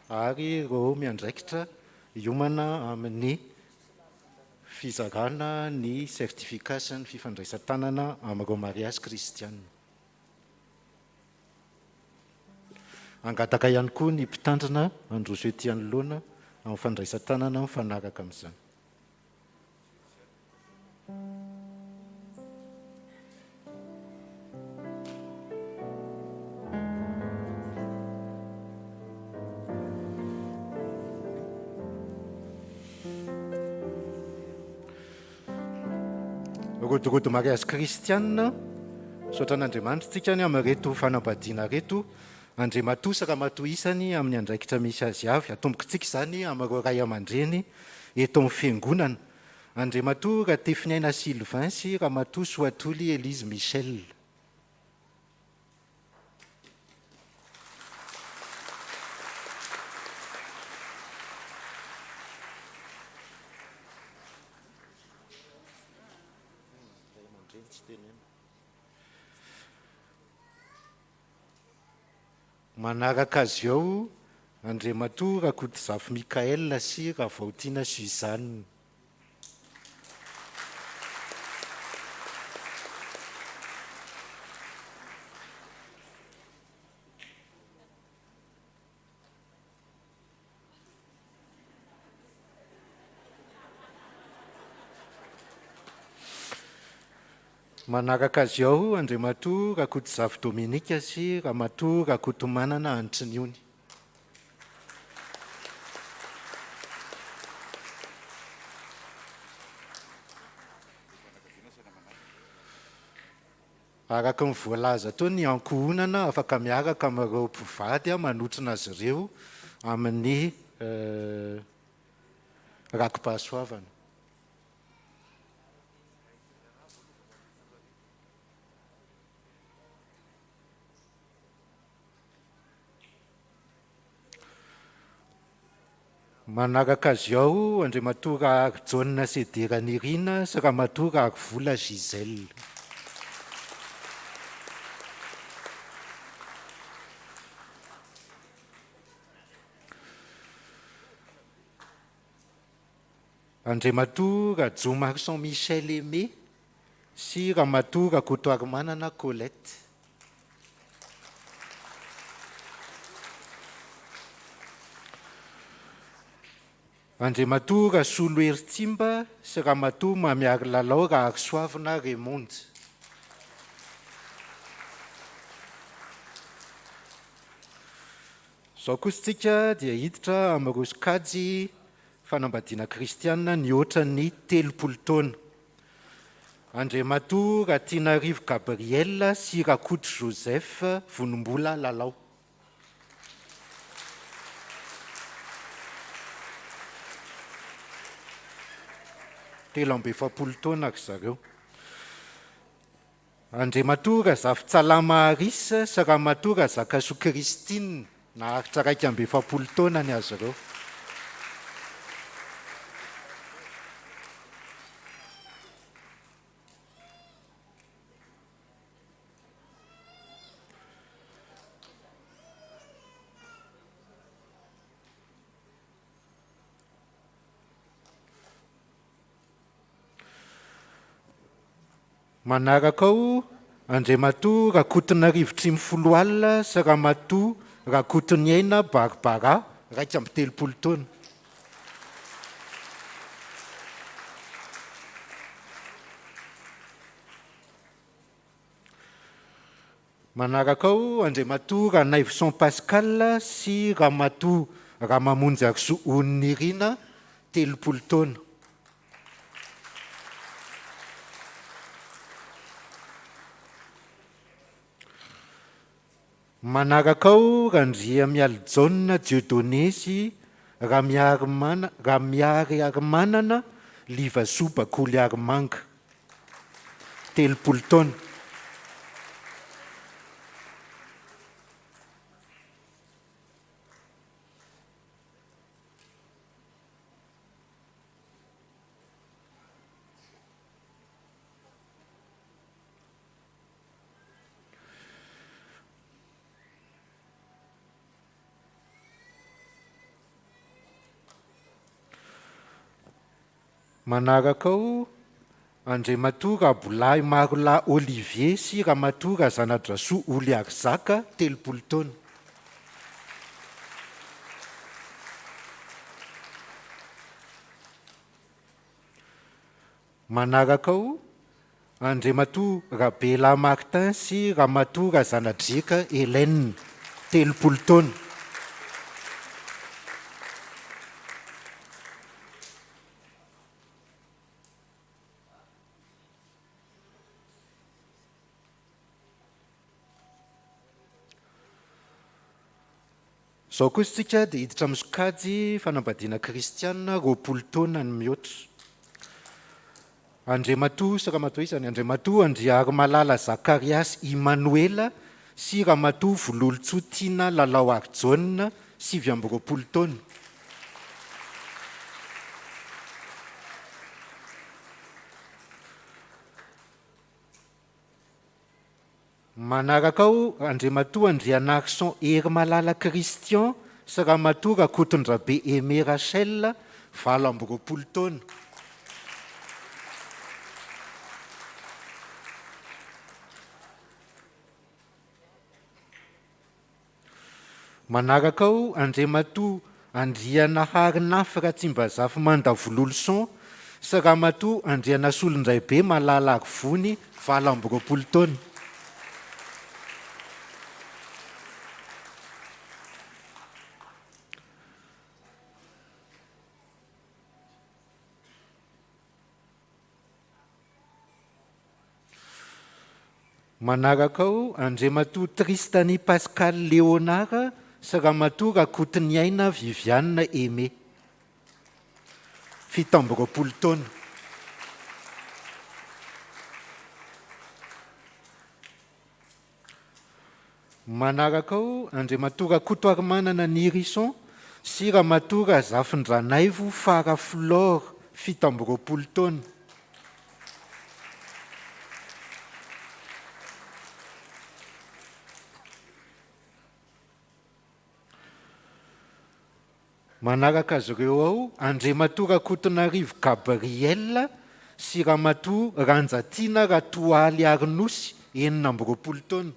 ary ireo miandraikitra hiomana amin'ny fizarana ny sertifika sy ny fifandraisan-tanana amin'ireo mariazy kristianina. Angataka ihany koa ny mpitandrina androso ety anoloana amin'ny fandraisan-tanana mifanaraka amin'izany. rodorodo mariazy kristiana sotra an'Andriamanitra tsika ny amin'reto fanambadiana reto Andriamatoa Saramatoa isany amin'ny andraikitra misy azy avy atomboka tsika izany amin'ireo ray aman-dreny eto amin'ny fiangonana Andriamatoa Ratefinaina Sylvain sy Ramatoa Soatoly Elise Michel. Manaraka azy eo Andriamatoa Rakotozafy MICAEL sy Ravaotina Suzanne. Manaraka azy eo Andriamatoa Rakotozafy Dominika sy Ramatoa Rakotomanana antson'ny. Araka ny voalaza tao ny ankohonana afaka miaraka amin'ireo mpivady manotrina azy ireo amin'ny rakom-pahasoavana. Manaraka azy eo Andriamatoa John Sederanirina sy Ramatoa Arivola Giselle. Andriamatoa Rajo Marsan Michel Aimé sy Ramatoa Rakotoarimanana Colette. Andriamatoa Rasolo Ertsimba sy Ramatoa Mamiary Lalao Rahasoavana Raymond. Izao kosa tsika dia hiditra amin'ireo sokajy fanambadiana kristiana ny oatra ny 30 taona. Andriamatoa Ratinarivo Gabriel sy Rakoto Joseph Vonombola Lalao. Telo amby 70 taona ry zareo. Andriamatoa Razafitsalama Arisa sy Ramatoa Razakaso Kristine naharitra 170 taona ny azy ireo. Manaraka ao Andriamatoa Rakotonarivo Trimifoloalina sy Ramatoa Rakotoniaina Barbara 130 taona. Manaraka ao Andriamatoa Ranaivoson Pascal sy Ramatoa Ramamonjy Arso Onirina 30 taona. Manaraka ao Randria Mialjaona Dieudonné sy Ramiary Armanana Livasoa Bakoly Armanga 30 taona. Manaraka ao Andriamatoa Rabolahy Marolahy Olivier sy Ramatoa Razanadrasoa Oly Arzaka 30 taona. Manaraka ao Andriamatoa Rabelahy Martin sy Ramatoa Razanadrika Hélène 30 taona. Zao koa isika dia hiditra amin'ny sokajy fanambadiana kristianina 20 taona ny mihoatra. Andriamatoa sy Ramatoa isany Andriamatoa Andriary Malala Zakariasy Imanoela sy Ramatoa Vololotsotiana Lalao Arjaona 27 taona. Manaraka ao Andriamatoa Andrianarson Hery Malala Kristian sy Ramatoa Rakotondrabe Aimé Rachel 20 taona. Manaraka ao Andriamatoa Andrianahary-Nafy Ratsimbazafy Mandavololson sy Ramatoa Andrianasolondraibe Malala Arivony 20 taona. Manaraka ao Andriamatoa Tristany Pascal Léonard sy Ramatoa Rakoton'Aina Viviane Aimé 17 taona. Manaraka ao Andriamatoa Rakotoarimanana Nirison sy Ramatoa Razafindranaivo Fara Flore 17 taona. Manaraka azy ireo ao Andriamatoa Rakotonarivo Gabriel sy Ramatoa Ranjatiana Ratoaly Arinosy 19 taona.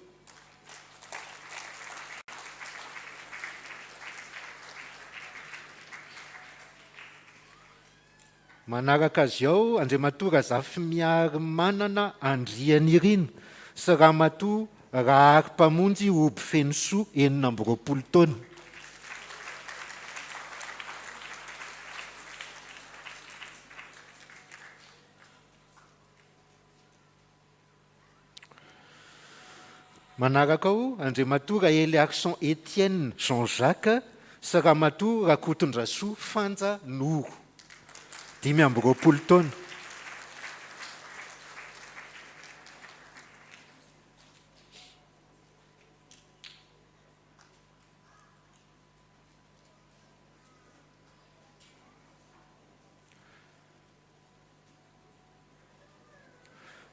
Manaraka azy ao Andriamatoa Razafimiary Manana Andrianirina sy Ramatoa Rahary-Pamonjy Oby Fenosoa 19 taona. Manaraka ao Andriamatoa Eliarson Etienne Jean-Jacques sy Ramatoa Rakotondrasoa Fanja Noro 19 taona.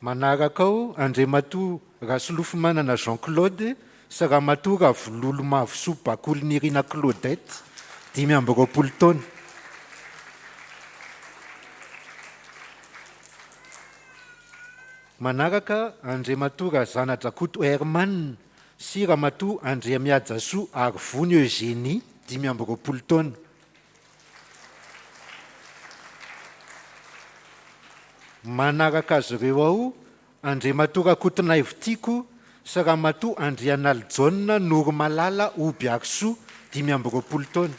Manaraka ao Andriamatoa Rasolofimanana Jean-Claude sy Ramatoa Ravololo Mavosoa Bakolinirina Claudette 19 taona. Manaraka Andriamatoa Razana Drakoto Herman sy Ramatoa Andriamiajasoa Arivony Eugénie 19 taona. Manaraka azy ireo ao Andriamatoa Rakotonaivo Tiko sy Ramatoa Andrianaljaona Noro Malala Oby Arisoa 19 taona.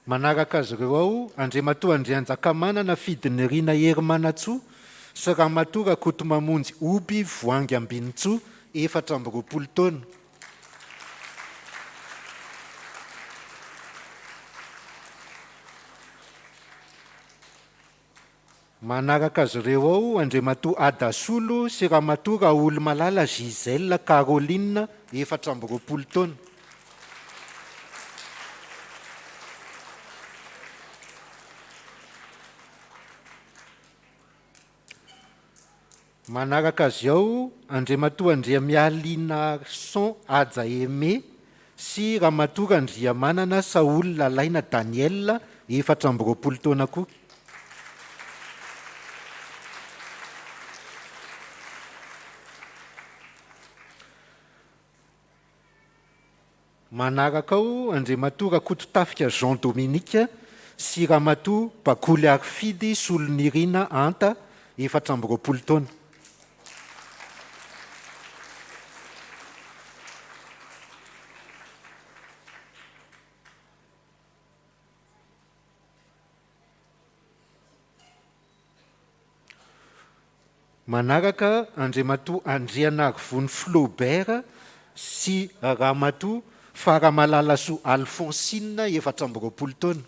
Manaraka azy ireo ao Andriamatoa Andrianjakamanana Fidinirina Hery Manatsoa sy Ramatoa Rakotomamonjy Oby Voangy Ambinitsoa 14 taona. Manaraka azy ireo ao Andriamatoa Adasolo sy Ramatoa Raoly Malala Giselle Caroline 14 taona. Manaraka azy ao Andriamatoa Andriamialina Son Aja Aimé sy Ramatoa Andriamanana Saoly Lalaina Daniel 14 taona koa. Manaraka ao Andriamatoa Rakototafika Jean Dominique sy Ramatoa Bakoly Arifidy Solonirina Anta 14 taona. manaraka andriamatoa Andrianarivony Flaubert sy ramatoa Faramalalasoa Alphonsine 420 taona.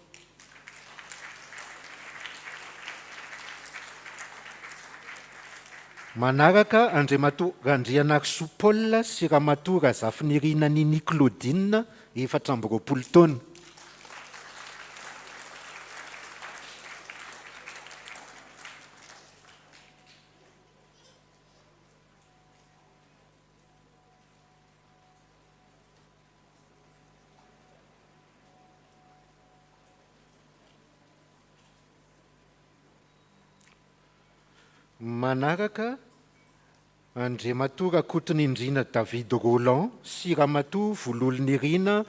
manaraka andriamatoa Randrianarisoa Paul sy ramatoa Razafinirina Nini Claudine 420 taona. manaraka andriamatoa Rakoton'Indrina David Roland sy ramatoa Vololon'Irina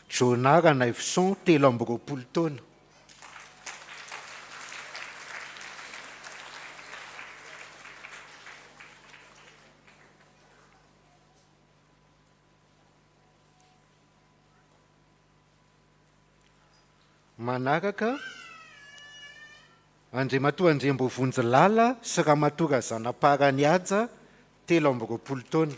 Jonara Naivson 320 taona. manaraka andriamatoa Andriambovonjilala sy ramatoa Razanaparany Aja 320 taona.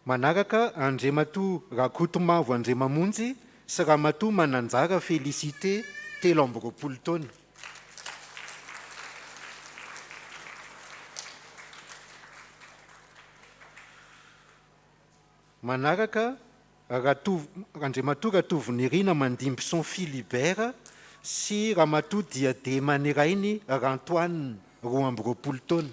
manaraka andriamatoa Rakotomavo Andriamamonjy sy ramatoa Mananjara Félicité 320 taona. manaraka andriamatoa Ratovon'Irina Mandimbison Philibert sy ramatoa Diademany Rainy Rantoine 220 taona.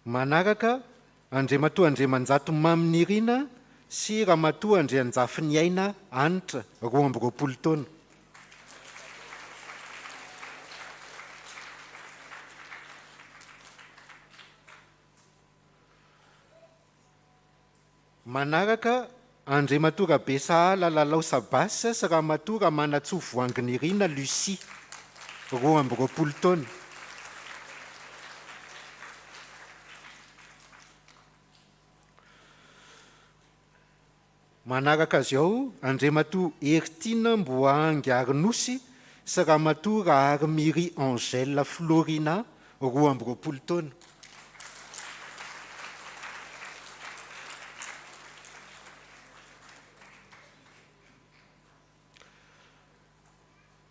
manaraka andriamatoa Andriamanjato Mamin'Irina sy ramatoa Andrianjafiny Aina Anitra 220 taona. manaraka andriamatoa Rabesahala Lalao Sabasy sy ramatoa Ramanatsoa Voangin'Irina Lucie 220 taona. manaraka azy ao andriamatoa Ertine Mboahangy Arnosy sy ramatoa Raharimiry Angèle Florina 220 taona.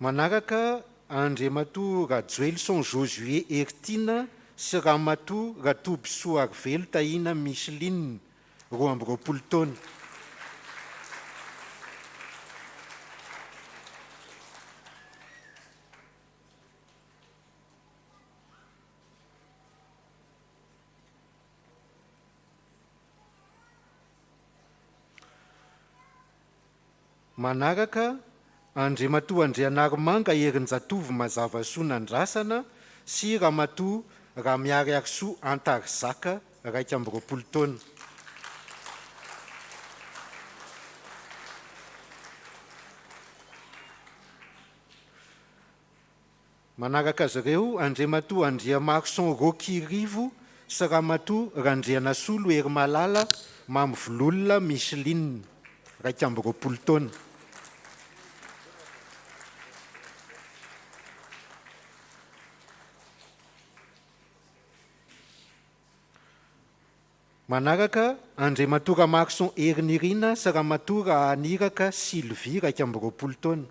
manaraka andriamatoa Rajoelson Josué Ertine sy ramatoa Ratobisoa Arvelo Tahina Micheline 220 taona. manaraka andriamatoa Andrianarimanga Herinjatovo Mazavasoa Nandrasana sy ramatoa Ramiariarisoa Antarizaka 120 taona. manaraka azy ireo andriamatoa Andriamarson Rokirivo sy ramatoa Randrianasolo Herimalala Mamvololona Micheline 120 taona. manaraka andriamatoa Ramarson Erinirina sy ramatoa Rahaniraka Sylvie 120 taona.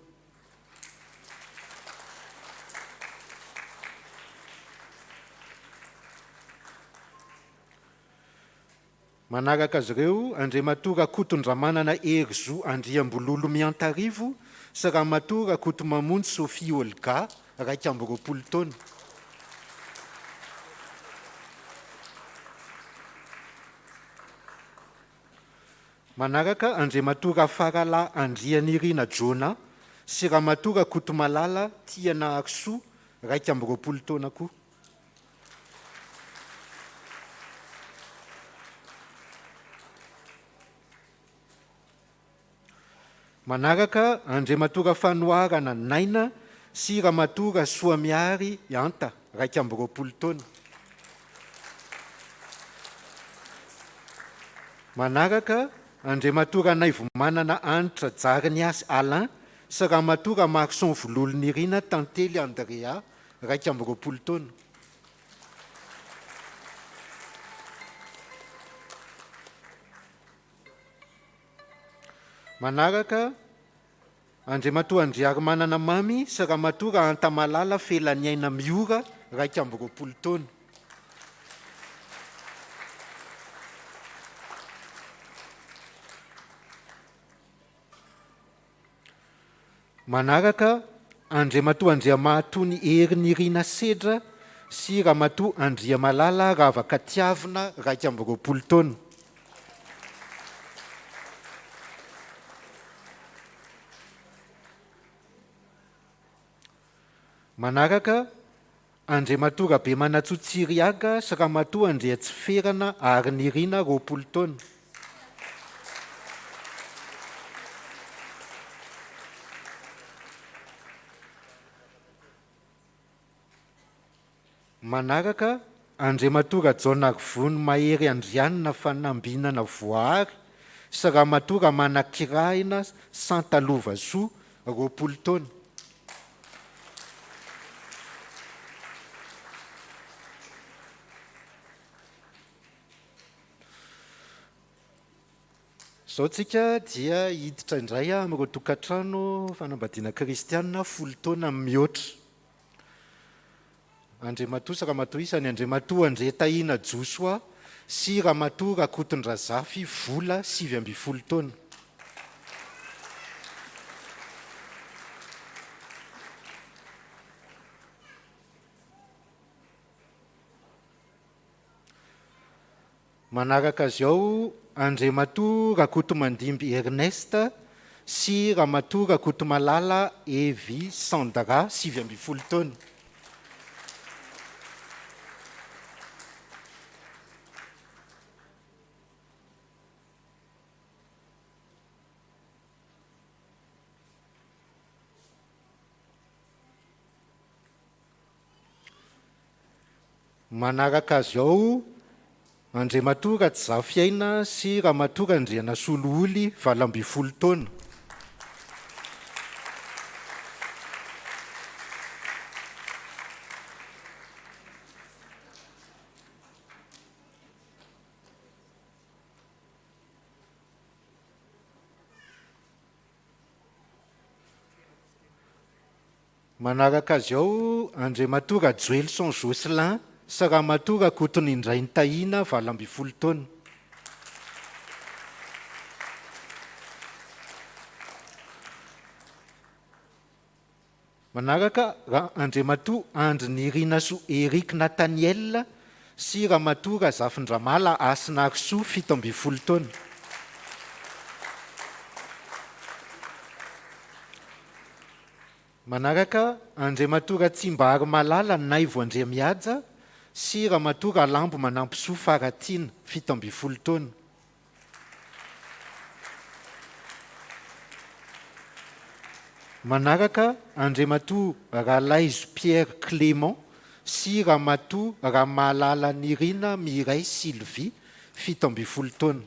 manaraka azy ireo andriamatoa Rakotondramanana Herzo Andriambololo Miantarivo sy ramatoa Rakotomamonjy Sophie Olga 120 taona. manaraka andriamatoa Rafarala Andrianirina Jona sy ramatoa Rakotomalala Tiana Aksoa 120 taona koa. manaraka andriamatoga fanoarana naina sy ramatoga soamiary anta 20 taona. manaraka andriamatoga naivomanana anitra jariny asy Alain sy ramatoga Marson Vololonirina Tantely Andrea 20 taona. manaraka andriamatoa Andriary manana mamy sy ramatoga Antamalala Felaniaina Miora 20 taona. manaraka andriamatoa Andriamahatony Erinirina Sedra sy ramatoa Andriamalala Ravaka Tiavina 20 taona. manaraka andriamatoga be Manatsotsiriaga sy ramatoa Andriatsiferana Arinirina 20 taona. manaraka andriamatoga Jonarivony Mahery Andrianina Fanambinana Voahary sy ramatoga Manakirahina Santalova Soa 20 taona. Zao tsika dia hiditra indray amin'ireo tokantrano fanambadiana kristianina 10 taona mihoatra. Andriamatoa sy ramatoa isany andriamatoa Andretaina Josoa sy ramatoa Rakotondrazafy vola 20 taona. manaraka azy ao andriamatoa Rakotomandimby Ernesta sy ramatoa Rakotomalala Evi Sandra 20 taona. manaraka azy ao andriamatoa Ratsizafyaina sy ramatoa Andriana Solohooly 20 taona. manaraka azy ao andriamatoa Joelson Jocelyn sy ramatoa Rakotony Indrainy Tahina 20 taona. manaraka andriamatoa Andrinirina Soa Eric Nathaniel sy ramatoa Zafindramala Asinary Soa 17 taona. manaraka andriamatoa Tsimbahary Malala Naivo Andriamiaja sy ramatoa Lambo Manampisoa Faratina 17 taona. manaraka andriamatoa Ralaizo Pierre Clément sy ramatoa Ramalala Nirina Miray Sylvie 17 taona.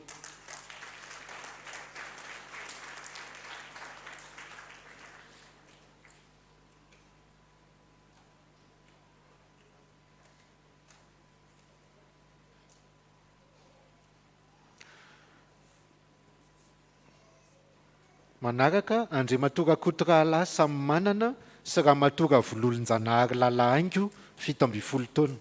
manaraka andriamatoa Rakotorala Samy Manana sy ramatoa Vololonjanahary Lalahaingo 17 taona.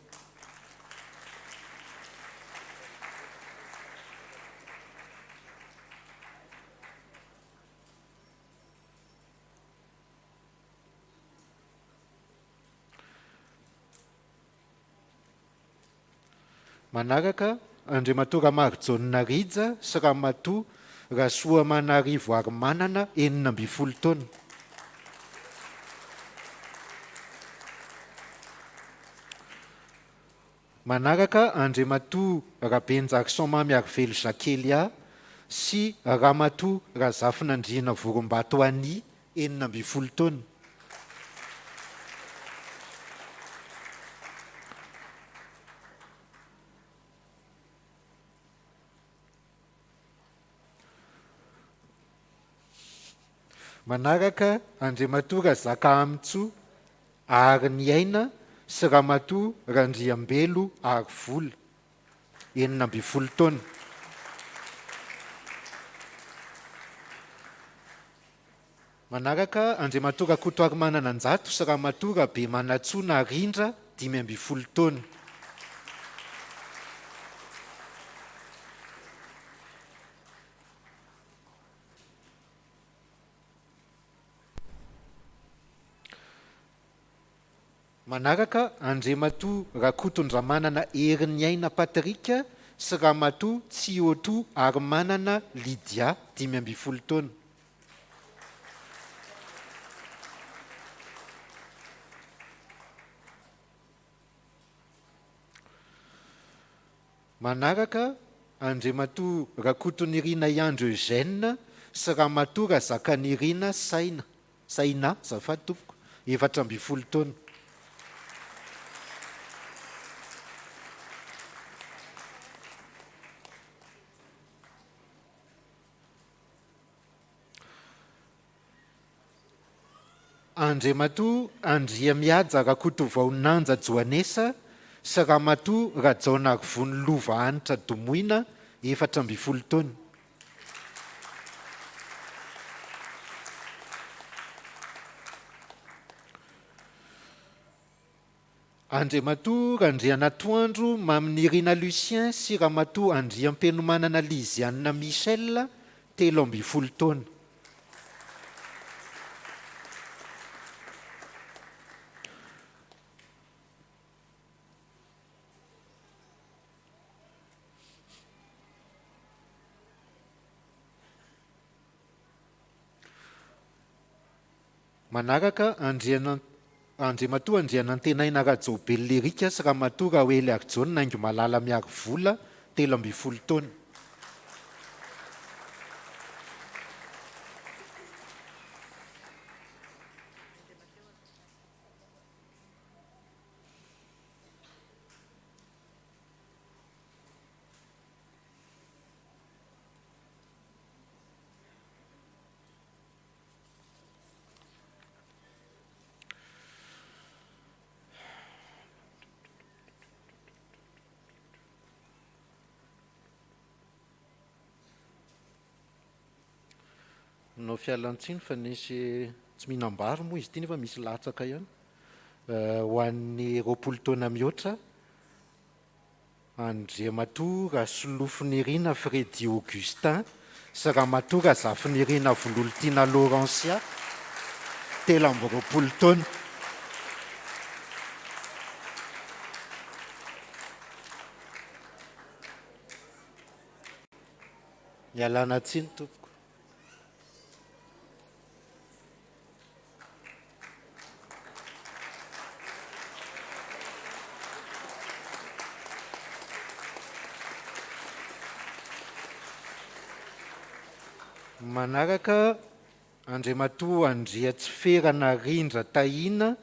manaraka andriamatoa Marjona Rija sy ramatoa Rasoa Manarivo ary Manana 19 taona. manaraka andriamatoa Rabenjary Somamy ary Velo Zakelia sy Ramatoa Razafinandriana Vorombato any 12 taona. Manaraka Andriamatoa Razaka Amitsoa ary Niaina sy Ramatoa Randriambelo ary Vola 12 taona. Manaraka Andriamatoa Rakoto ary Manananjato sy Ramatoa Rabe Manatsoa Rindra 15 taona. Manaraka Andriamatoa Rakotondramanana Heriniaina Patrika sy Ramatoa Tsiôto ary Manana Lydia 15 taona. Manaraka Andriamatoa Rakotonirina Iandro Eugène sy Ramatoa Razakanirina Saina zafady tompoko 14 taona. Andriamatoa Andriamiaja Rakoto Vaonanja Joanesa sy Ramatoa Rajaona ary Vonilova Anitra Domoina 14 taona. Andriamatoa Randrianatoandro Maminirina Lucien sy Ramatoa Andriampenomanana Lizianina Michel 13 taona. Manaraka Andriamatoa Andrianantenaina Rajobellerika sy Ramatoa Rahoely Arjona Naingo Malala Miary Vola 13 taona. No fialantsiny fa nisy tsy mihinam-bary moa izy ity nefa misy latsaka ihany ho an'ny 20 taona mihoatra Andriamatoa Rasolofinirina Fredy Augustin sy Ramatoa Razafinirina Vololtina Laurentia 13 taona. Ialana tsiny tompoko. Manaraka Andriamatoa Andriatsiferana Rindra Tahina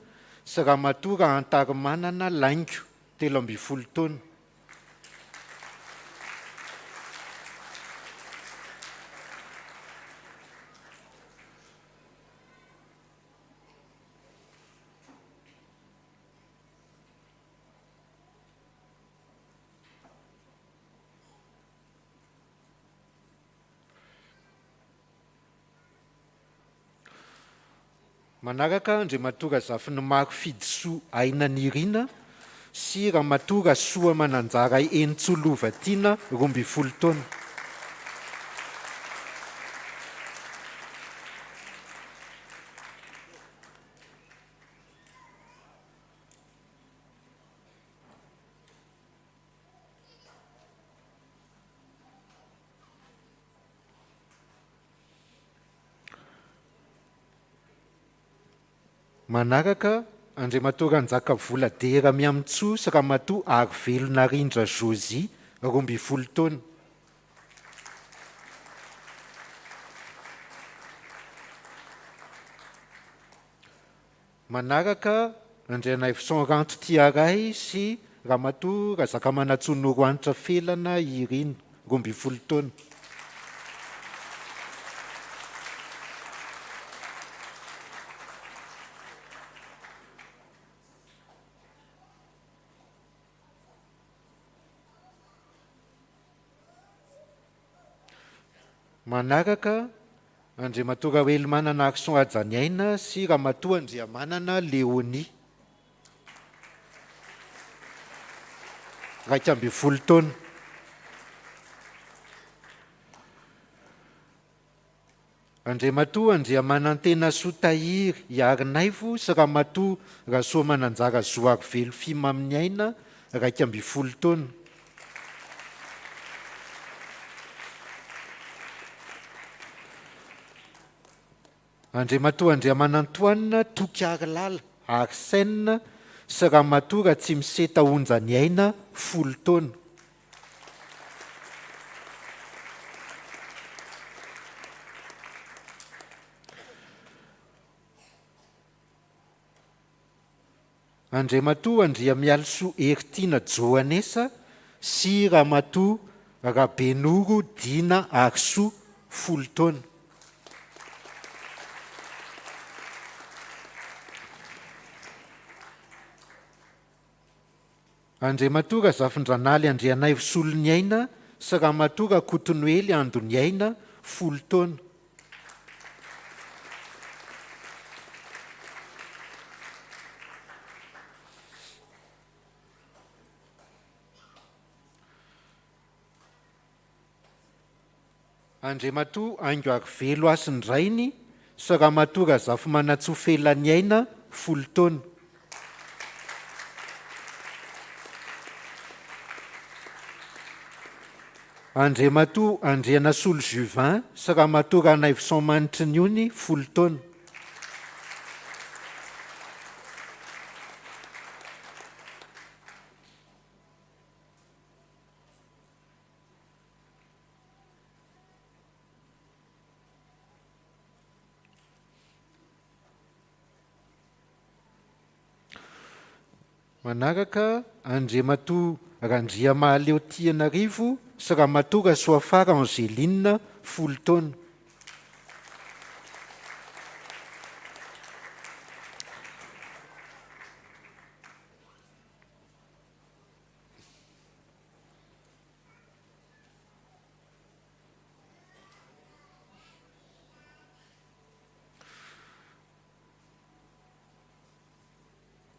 sy Ramatoa Antarimanana Laingo 13 taona. Manaraka Andriamatoa Razafiny Maro Fidisoa Ainanirina sy Ramatoa Rasoa Mananjara Entsolovatina 12 taona. Manaraka Andriamatoa Ranjaka Vola Dera Miamitsoa sy Ramatoa Arivelona Rindra Josie 12 taona. manaraka andrianay fisonranto tiaray sy ramatoa razaka manatsony roanitra felana irina 12 taona. manaraka andriamatoa Rawely manana Akson Ajaniaina sy ramatoa Andriamanana Leonie 12 taona. Andriamatoa Andriamanantena Sotahiry Iarinaivo sy ramatoa Rasoa Mananjara Zoary Velofima amin'ny aina 12 taona. Andriamatoa Andriamanantoanina Tokiarilala Arsène sy ramatoa Ratsimiseta Onjany aina 10 taona. Andriamatoa Andriamialisoa Eritiana Joanesa sy ramatoa Rabenoro Dina Arsoa 10 taona. Andriamatoa Razafindranaly Andrianaivo Solony aina sy ramatoa Rakotonoely Andony aina 10 taona. Andriamatoa Aingo Arivelo Asindrainy sy ramatoa Razafy Manatsofelany aina 10 taona. Andriamatoa Andrianasolo Juvin sy ramatoa Ranaivo Samanitrinony 10 taona. Manaraka Andriamatoa Randriamahaleo Tianarivo sy ramatoa Rasoafara Angeline 10 taona.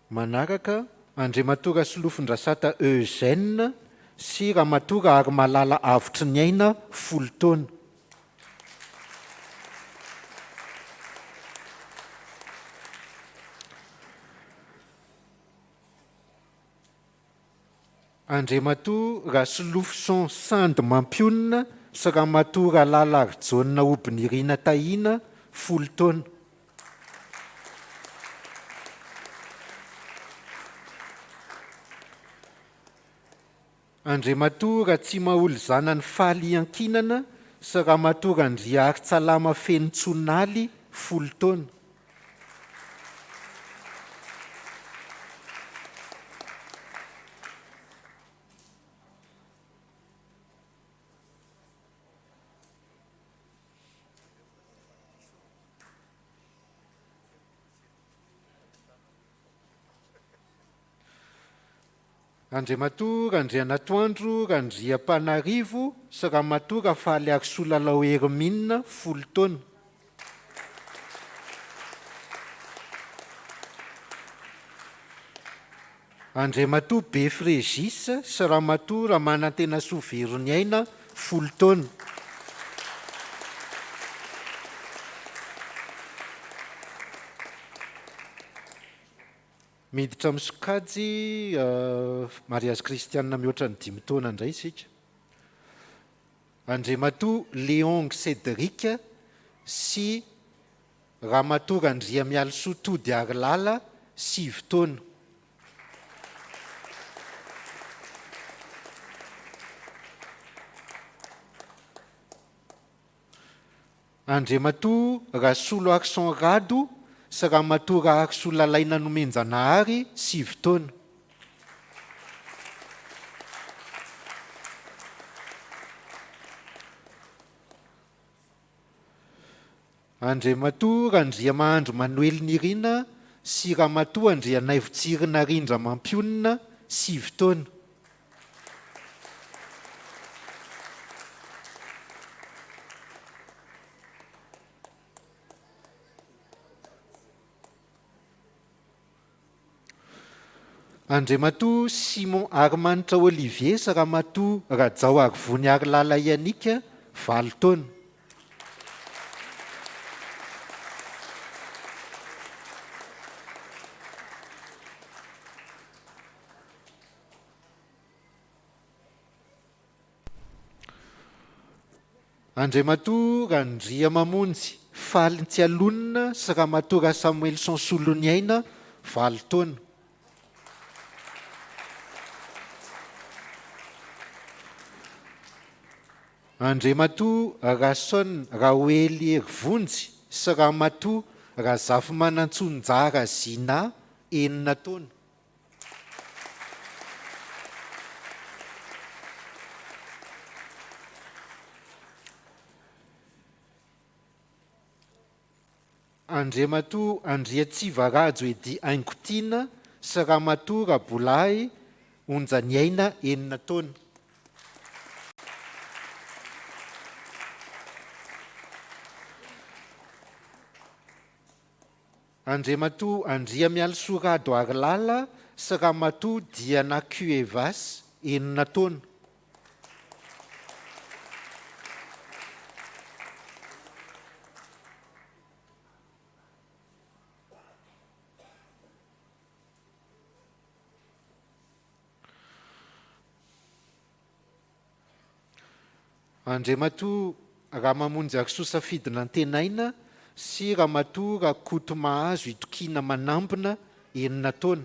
Manaraka Andriamatoa Rasolofindrasata Eugène sy ramatoa Ary Malala Avotry ny aina 10 taona. Andriamatoa Rasolofison Sandy Mampionina sy ramatoa Ralala Arjona Obinirina Tahina 10 taona. Andriamatoa Ratsimaholy Zanany Faly Ankinana sy ramatoa Randria Aritsalama Fenitsonaly 10 taona. Andriamatoa Randrianatoandro Randriampanarivo sy ramatoa Rafaly Arisolalao Hermine 10 taona. Andriamatoa Be Frégis sy ramatoa Ramanantena Soverony aina 10 taona. Miditra misokajy mariazy KRISTIANA mihoatra ny 5 taona indray isika. Andriamatoa Léon Cédric sy ramatoa Randriamialisoa Tody Arilala 6 taona. Andriamatoa Rasolo Akson Rado sy raha matoa raha akosolalaina nomenjanahary 7 taona. Andriamatoa Randria Mahandro Manuel Nirina sy Ramatoa Andria Naivotsirina Rindra Mampionina 7 taona. Andriamatoa Simon Arimanitra Olivier sy Ramatoa Rajao Arivony Arilala Ianika 7 taona. Andriamatoa Randria Mamonjy Falintsialonina sy Ramatoa Samuel Sansoloniaina 7 taona. Andriamatoa Rason Raoely Erivonjy sy Ramatoa Razafy Manantsonjara Zina 9 taona. Andriamatoa Andriatsivarajo Edy Aingotiana sy Ramatoa Rabolahy Onjaniaina 9 taona. Andriamatoa Andria Mialisorado Arilala sy Ramatoa Diana Cuevas 9 taona. Andriamatoa Ramamonjy Arisosafidina Antenaina sy Ramatoa Rakoto Mahazo Itokina Manambona 9 taona.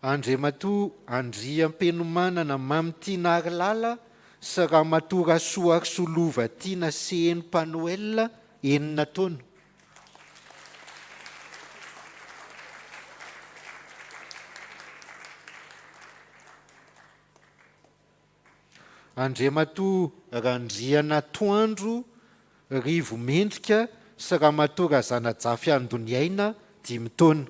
Andriamatoa Andriam-Penomanana Mamitiana Arilala sy Ramatoa Rasoa Arisolova Tiana Seheny Panoel 9 taona. Andriamatoa Randriana Toandro Rivo Mendrika sy Ramatoa Razanajafy Andoniaina 5 taona.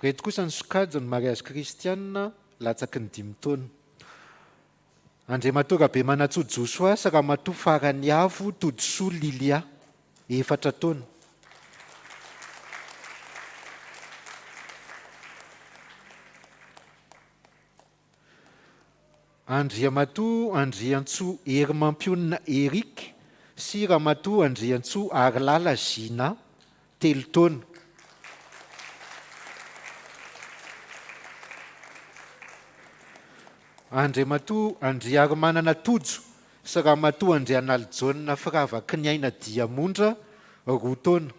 Reto kosa ny sokajiny mariazy kristianina latsaky ny 5 taona. Andriamatoa Rabe Manatsody Josoa sy Ramatoa Faraniavo Todisoa Lilia 4 taona. Andriamatoa Andriantsoa Herimampiona Eric sy Ramatoa Andriantsoa Arilala Zina 3 taona. Andriamatoa Andriarimanana Tojo sy Ramatoa Andrianaljonina Firavaky ny Aina Diamondra 2 taona.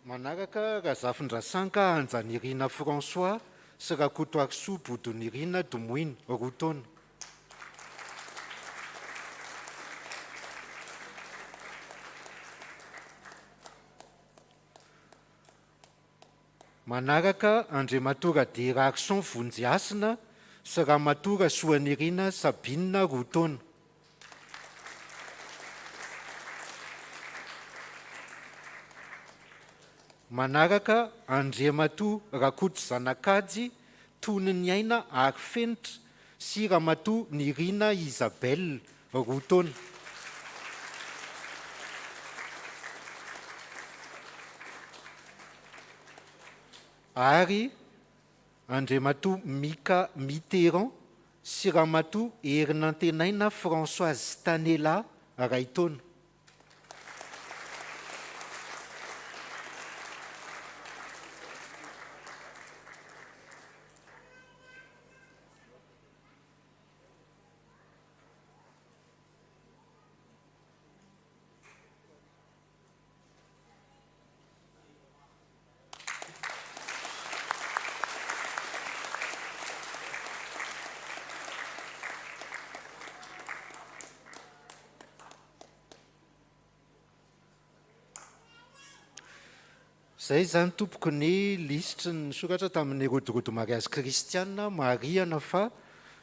Manaraka Razafin-Drasanka Anjanirina François sy Rakoto Arisoa Bodonirina Domoiny 2 taona. Manaraka Andriamatoa Derarson Vonjiasina sy Ramatoa Soanirina Sabina 2 taona. Manaraka Andriamatoa Rakoto Zanakajy Toniny Aina Arifenitra sy Ramatoa Nirina Isabelle 2 taona. ary Andriamatoa Mitterrand sy Ramatoa herinantenaina Françoise Stanella ray taona. Zay zany tompoko ny lisitry ny soratra tamin'ny RODORODOM-PAHASOAVANA KRISTIANA mariana fa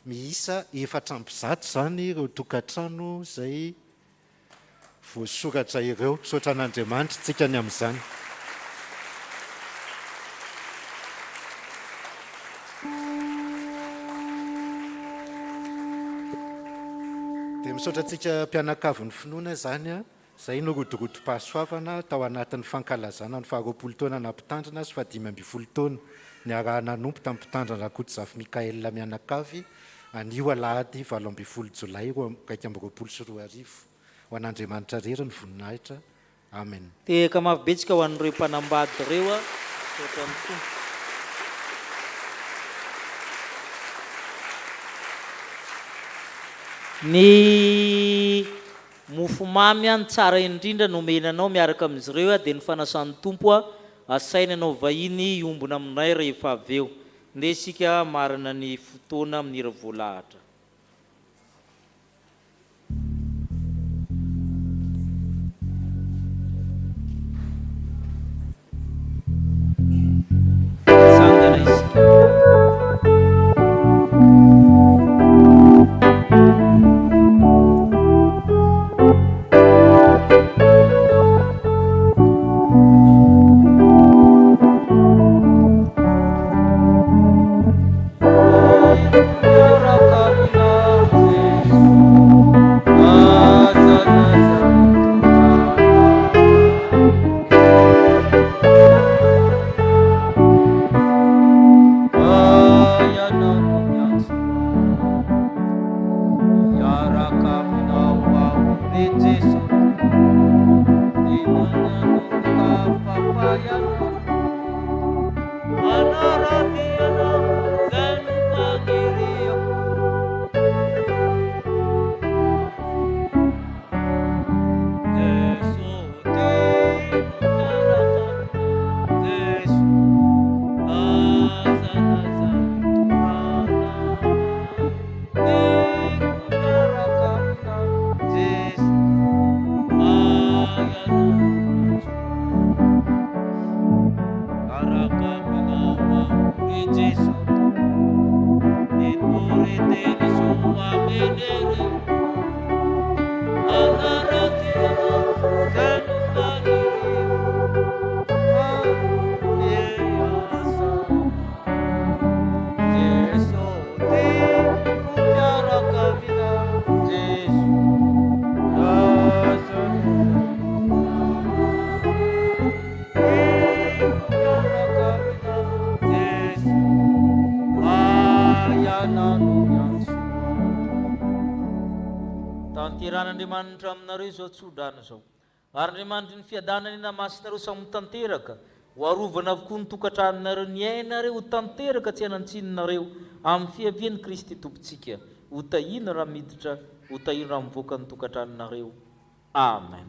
miisa 400 zany ireo tokantrano zay voasoratra ireo. Sotra an'Andriamanitra tsika ny amin'izany. Dia misaotra tsika mpianakavy ny finoana zany a. Zay no RODORODOM-PAHASOAVANA tao anatin'ny fankalazana ny faharoapolo taona nampitandrina sy 15 taona NIARAHA-NANOMPO tamin'ny mpitandrina RAKOTOZAFY MICAEL MIANAKAVY anio alahady 17 jolay 2024 ho an'Andriamanitra rery ny voninahitra. Amen. Tehaka mavibetsika ho an'ireo mpanambady ireo a. Sotra ny Tompo. Ny mofomamy any tsara indrindra nomenanao miaraka amin'izy ireo dia ny fanasan'ny Tompo asaina anao vahiny iombona aminay rehefa avy eo. Ndeha isika marina ny fotoana amin'ny hira voalahatra. Sangana isika. Tanteran'Andriamanitra aminareo izao tsodrana izao. Ary Andriamanitra ny fiadanany namasinareo samy tanteraka. Ho arovana avokoa ny tokantranonareo ny ainareo ho tanteraka tsy hanantsinonareo amin'ny fiavian'i Kristy Tompontsika. Ho tahina raha miditra, ho tahina raha mivoaka ny tokantranonareo. Amen.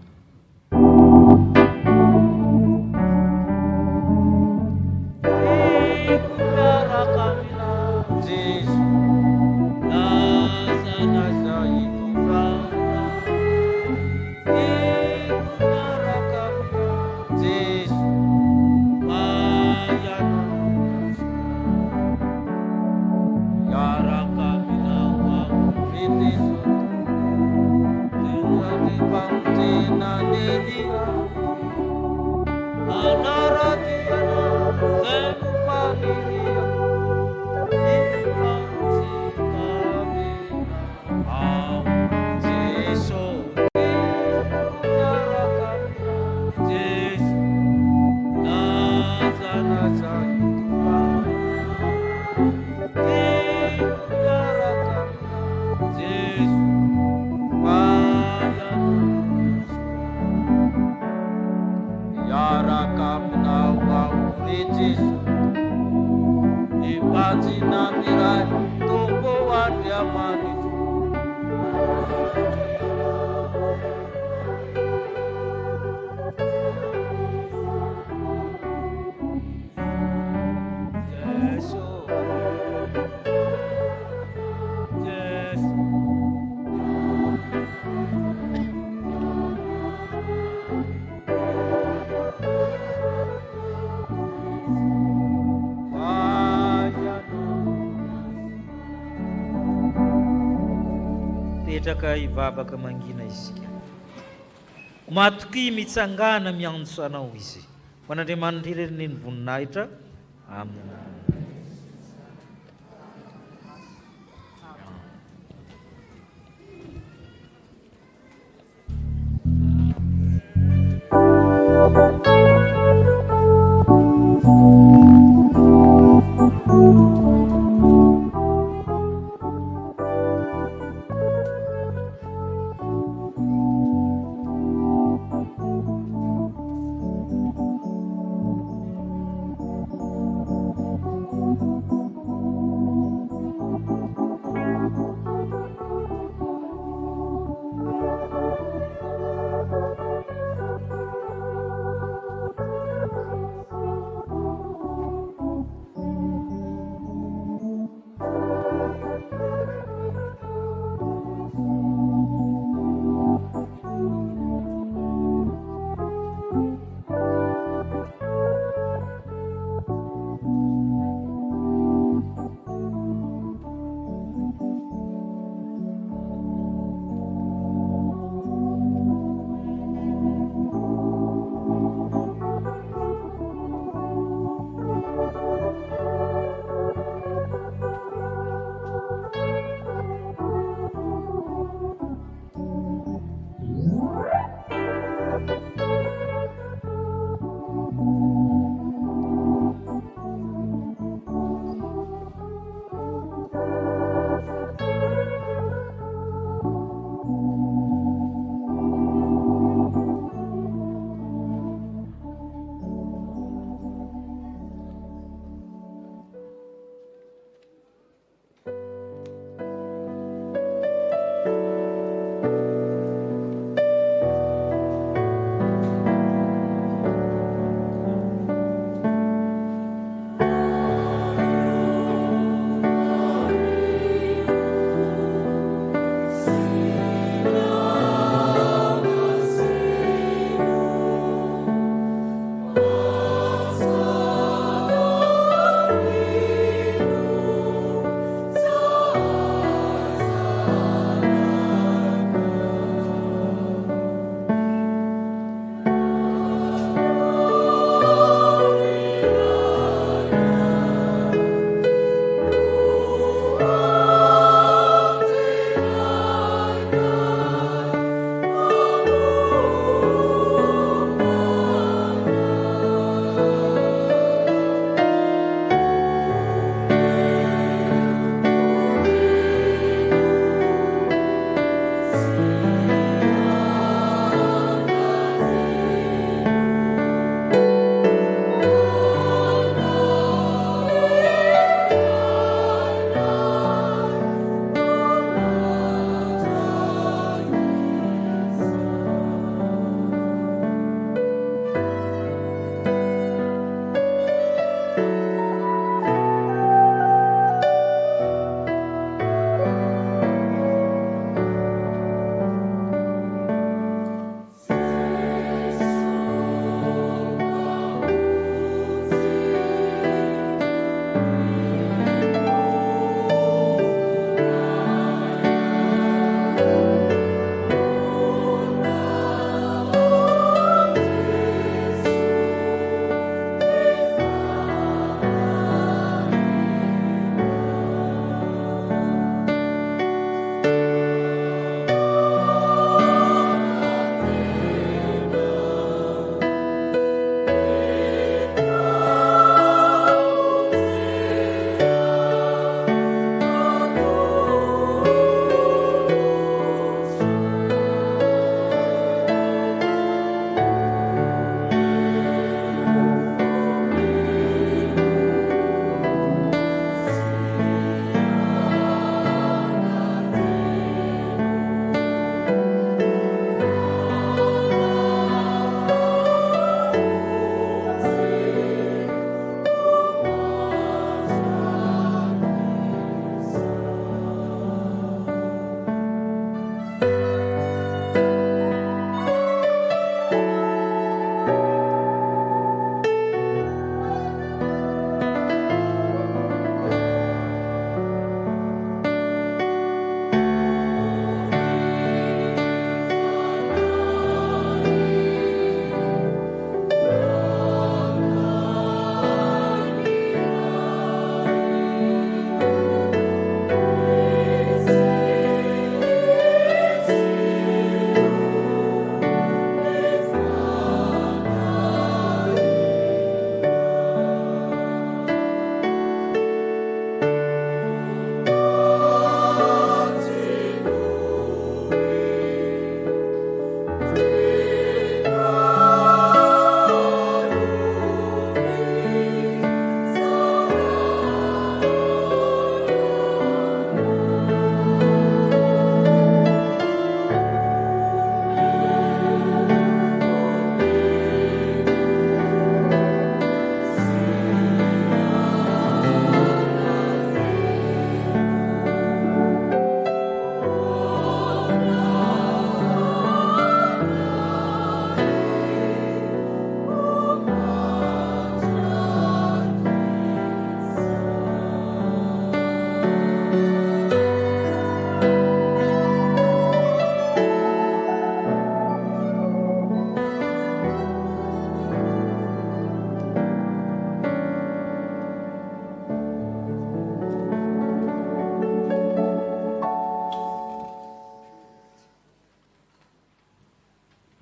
Petraka ivavaka mangina isika. Matoky mitsangana miantso anao izy. Ho an'Andriamanitra irery ny voninahitra. Amen.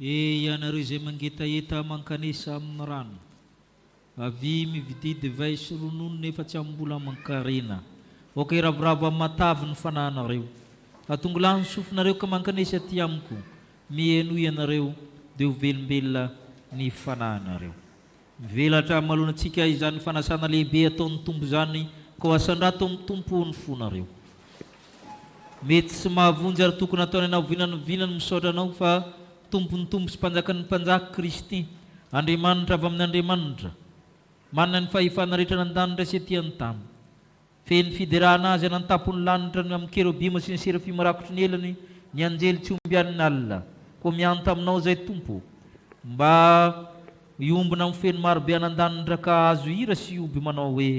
ianareo izay mangetaeta mankanesa amin'ny rano avy mividy divay sy ronono nefa tsy ambola mankarena oka iravoravo amin'ny matavy ny fanahinareo atongolany sofinareo ka mankanesa aty amiko mieno ianareo dia ho velombelona ny fanahinareo mivelatra malonantsika izany fanasana lehibe ataon'ny tombo izany ka ho asandrato amin'ny tompo ny fonareo mety sy mahavonjy ary tokony ataony anao vinanovinany misaotra anao fa tompony tompo sy mpanjakany mpanjaka Kristy Andriamanitra avy amin'ny Andriamanitra manana ny fahefana rehetra nandanitra sy aty an-tany feny fiderahana azy anantapony lanitra ny amin'ny kerobima sy ny serafima rakotry ny elany ny anjely tsy ombian'ny alina koa mianta aminao zay tompo mba iombona amin'ny feny marobe anandanitra ka azo hira sy ioby manao hoe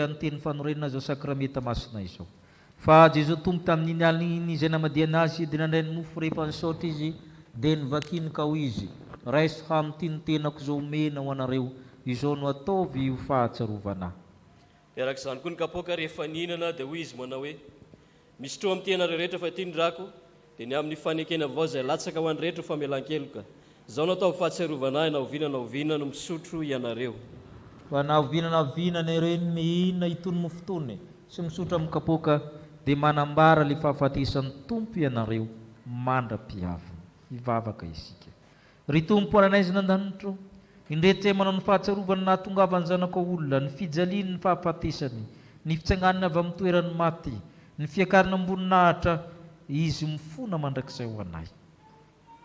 anteny fanorena zao sakramenta masina izao fa Jesu tompo tamin'iny aliny izay namadiana azy dia nandray ny mofo rehefa nisaotra izy dia nivakiny ka ho izy raiso hamity ny tenako zao omena ho anareo izao no ataovy ho fahatsarovana miarak'izany koa ny kapoaka rehefa nihinana dia hoy izy manao hoe misy tro amin'ny tenareo rehetra fa ity ny drako dia ny amin'ny fanekena avao izay latsaka ho an'ny rehetra famelan-keloka izao no atao ho fahatsarovana na ovinana no misotro ianareo fa na ovinana ireny mihinana itony mo fotoany sy misotra amin'ny kapoaka dia manambara le fahafatesan'ny tompo ianareo mandra-piavana hivavaka isika ry tompo ananaizy nandanitro indretra manao ny fahatsarovana nahatongavany zanaka olona ny fijaliany ny fahafatesany ny fitsanganana avy amin'ny toerany maty ny fiakarana amboninahitra izy mifona mandrakizay ho anay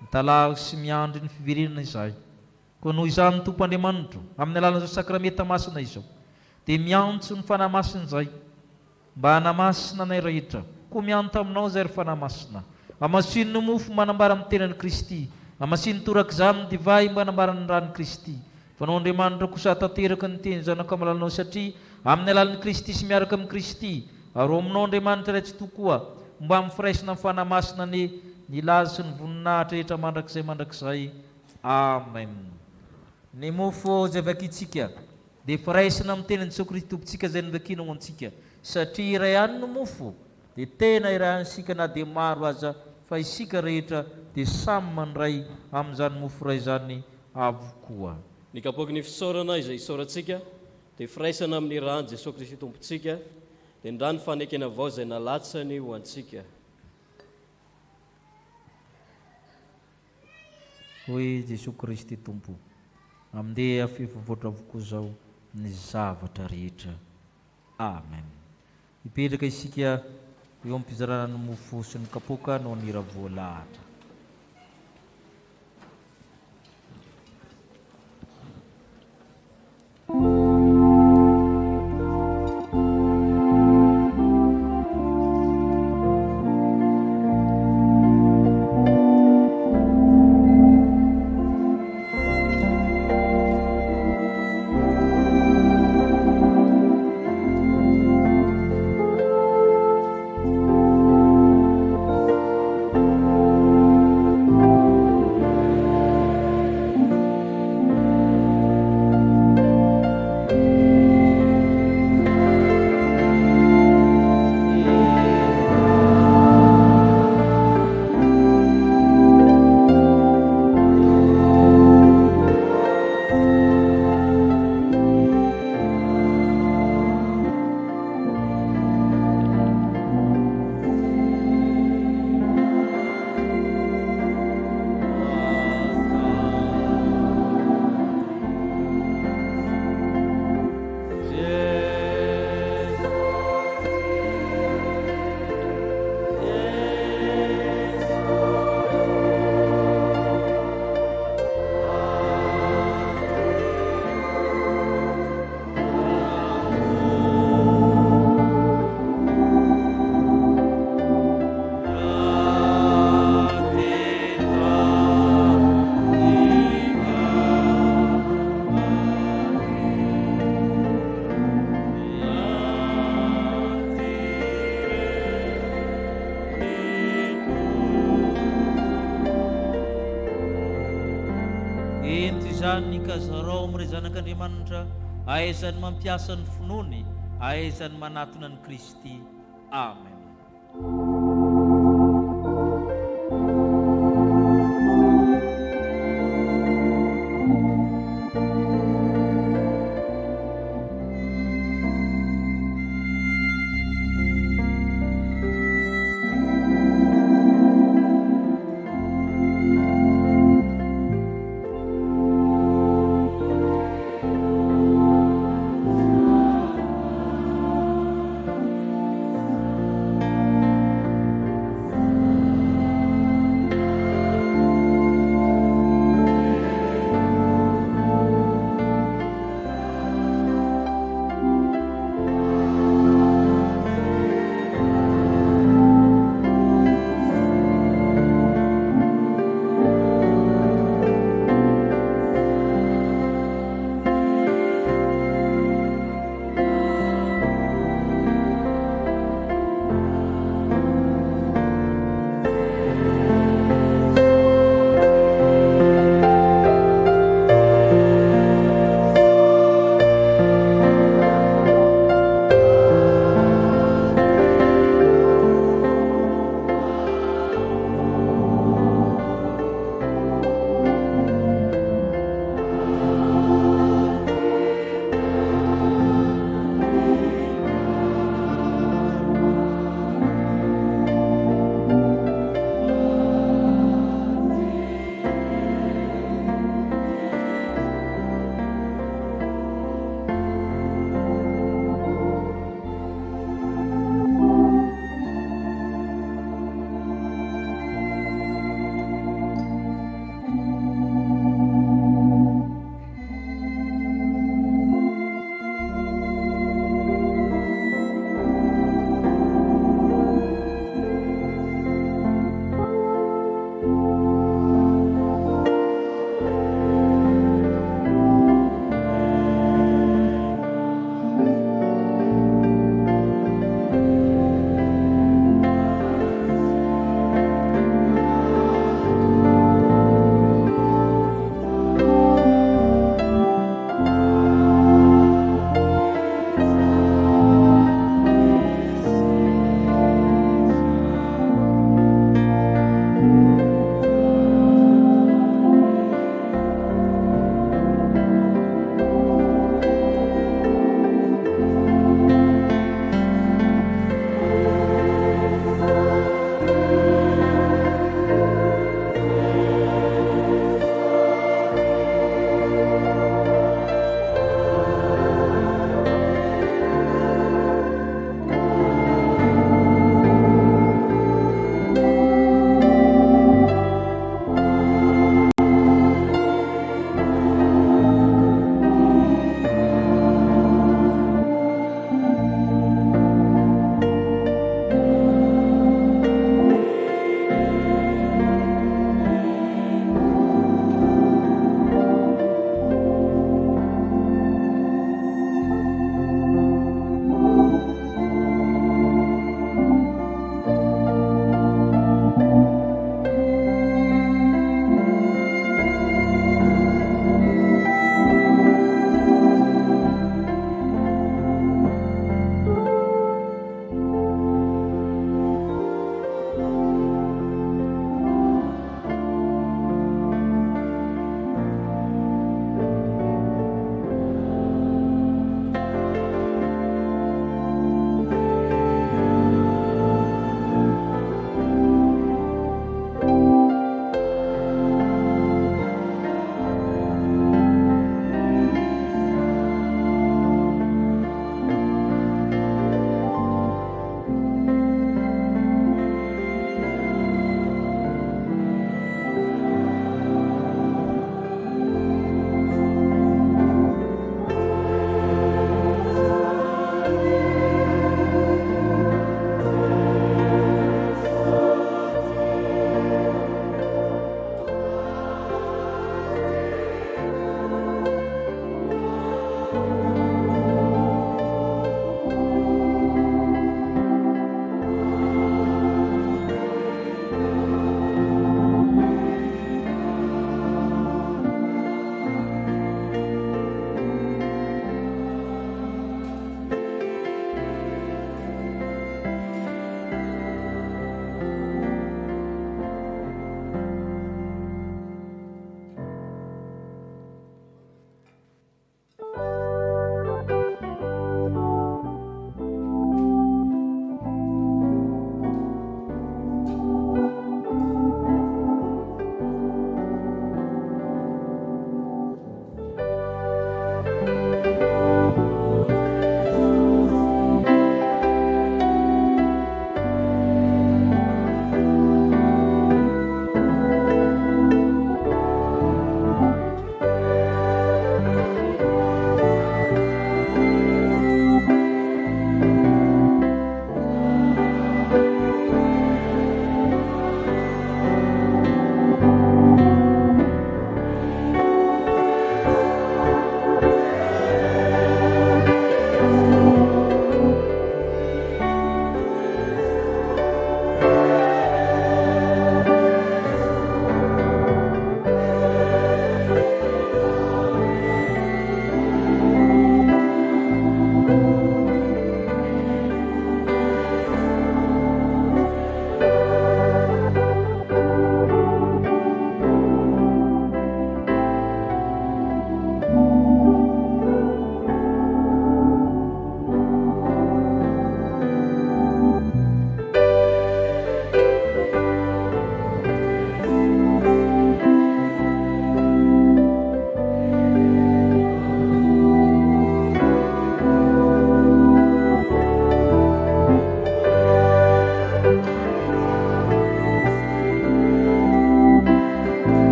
mitalaho sy miandry ny fiverenana izay koa noho izany tompo Andriamanitro amin'ny alalan'izao sakramenta masina izao dia miantso ny fanahy masina izay mba hanamasina anay rehetra koa mianto aminao zay ry fanahy masina hamasiny ny mofo manambara amin'ny tenan'i Kristy hamasiny torak'izany ny divay mba hanambara ny ran'i Kristy fa nao Andriamanitra kosa tanteraka ny teny zanaka amin'ny alalanao satria amin'ny alalan'i Kristy sy miaraka amin'ny Kristy ary aminao Andriamanitra iray tsy tokoa mba mifiraisina amin'ny fanahy masina ny laza sy ny voninahitra rehetra mandrakizay amen. Ny mofo zay vakitsika dia firaisina amin'ny tenan'i Jesosy Kristy tompontsika zay nivakina ho antsika satria iray ihany no mofo dia tena iray ihany isika na dia maro aza fa isika rehetra dia samy mandray amin'izany mofo iray izany avokoa ny kapoaky ny fisaorana izay isaorantsika dia firaisana amin'ny rano Jesosy Kristy tompontsika dia ndrany fanekena avao izay nalatsany ho antsika hoe Jesosy Kristy tompo amindeha fifavoatra avokoa zao ny zavatra rehetra amen hipetraka isika eo amin'ny mpizarana ny mofo sy ny kapoaka no nira voalahatra izany kazarao amin'ireo zanak'Andriamanitra ahaizany mampiasa ny finoany ahaizany manatona ny Kristy. Amen.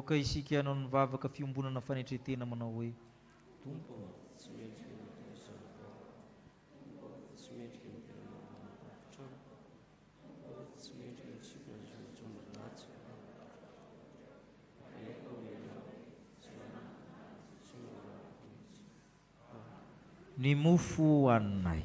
Mivoaka isika ianao nivavaka fiombonana fanetretena manao hoe Tompo tsy mendrika tsy mendrika tsy mendrika tsipy ny mofo hoaninay.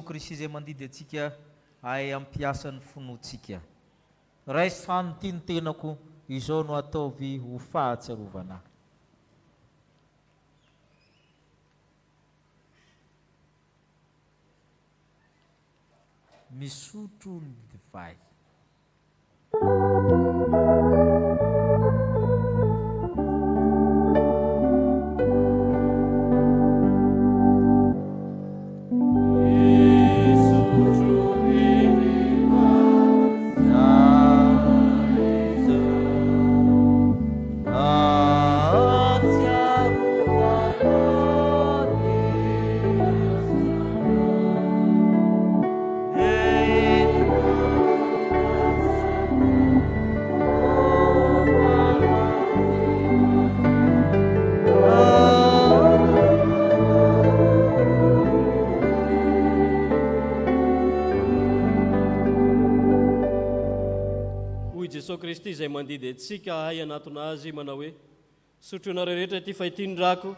Kristy izay mandidy atsika ay ampiasa ny finoantsika. Raisany ty ny tenako, izao no ataovy ho fahatsiarovana. Misotro ny divay. Kristy izay mandidy atsika ay anatona azy manao hoe sotroanareo rehetra ty fahitindrako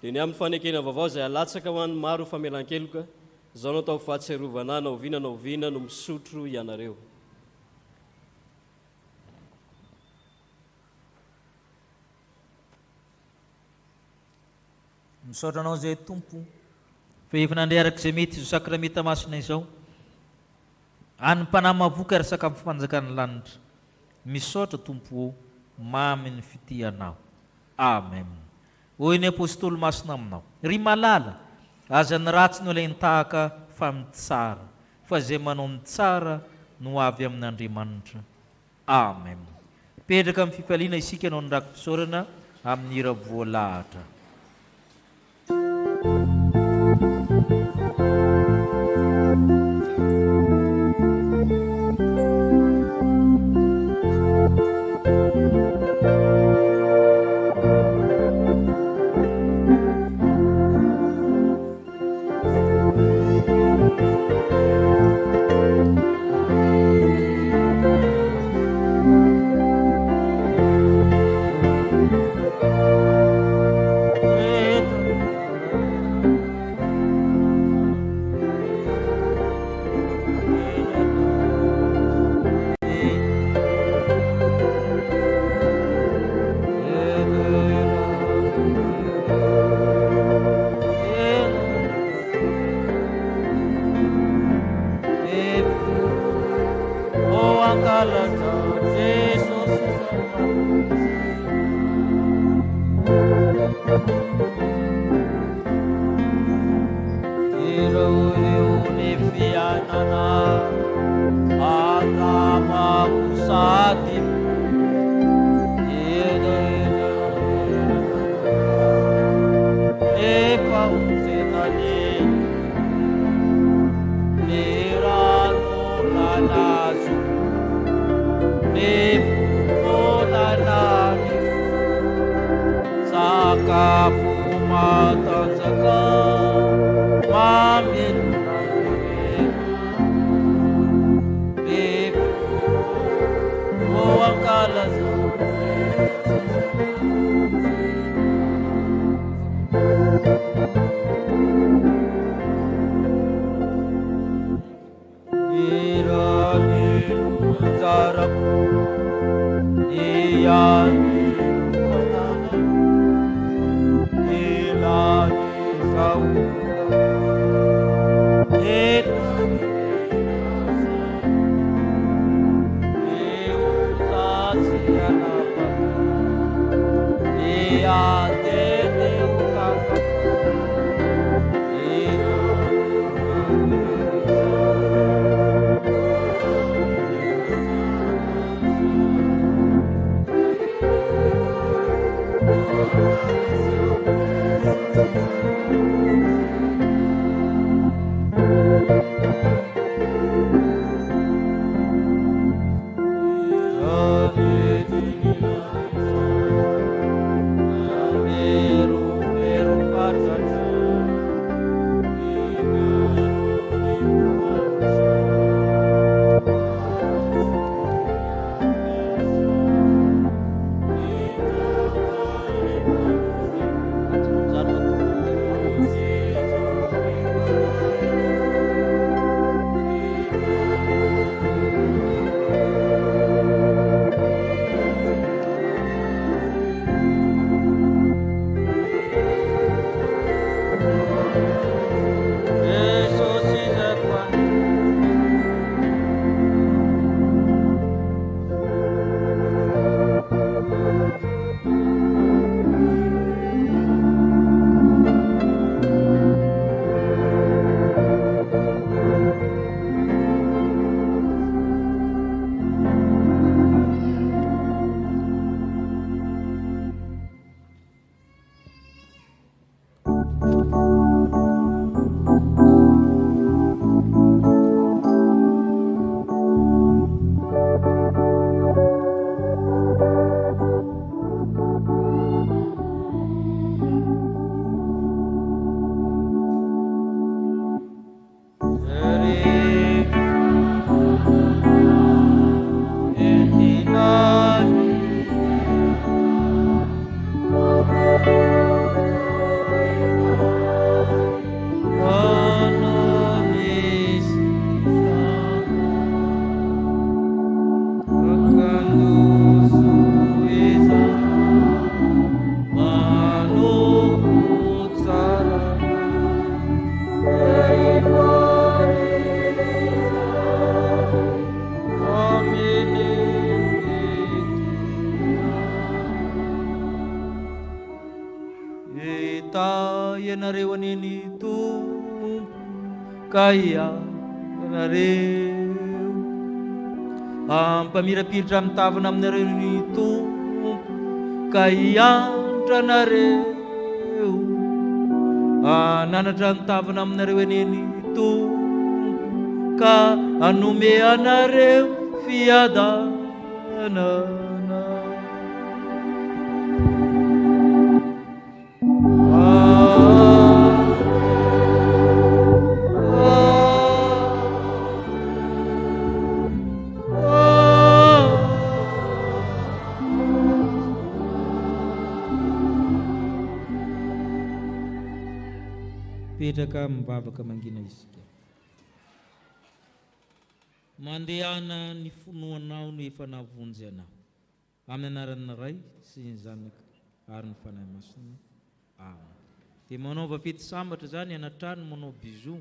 dia ny amin'ny fanekena vaovao izay alatsaka ho an'ny maro famelan-keloka zao no atao fahatsiarovana naoviana no misotro ianareo. Misaotra anao izay Tompo fa efa nandrearaka izay mety izo sakramenta masina izao any mpanahy mavoka ary sakafo fanjakany lanitra. Misaotra Tompo mamy ny fitianao. Amen. Hoy ny apôstôly masina aminao, ry malala aza ny ratsy no ilainy tahaka fa mitsara, fa izay manao ny tsara no avy amin'Andriamanitra. Amen. Petraka amin'ny fifaliana isika anao ny rakom-pisaorana amin'ny hira voalahatra. ka ianareo ampamirapiritra amin'ny tavana aminareo ny Tompo ka iantra nareo ananatra ny tavana aminareo eneny Tompo ka anome anareo fiadanana. Petraka mivavaka mangina isika. Mandehana ny fonoanao no efa navonjy anao. Amin'ny anaran'ny Ray sy ny Zanaka ary ny Fanahy Masina. Amen. Dia manaova fety sambatra zany anatrano manao bijou.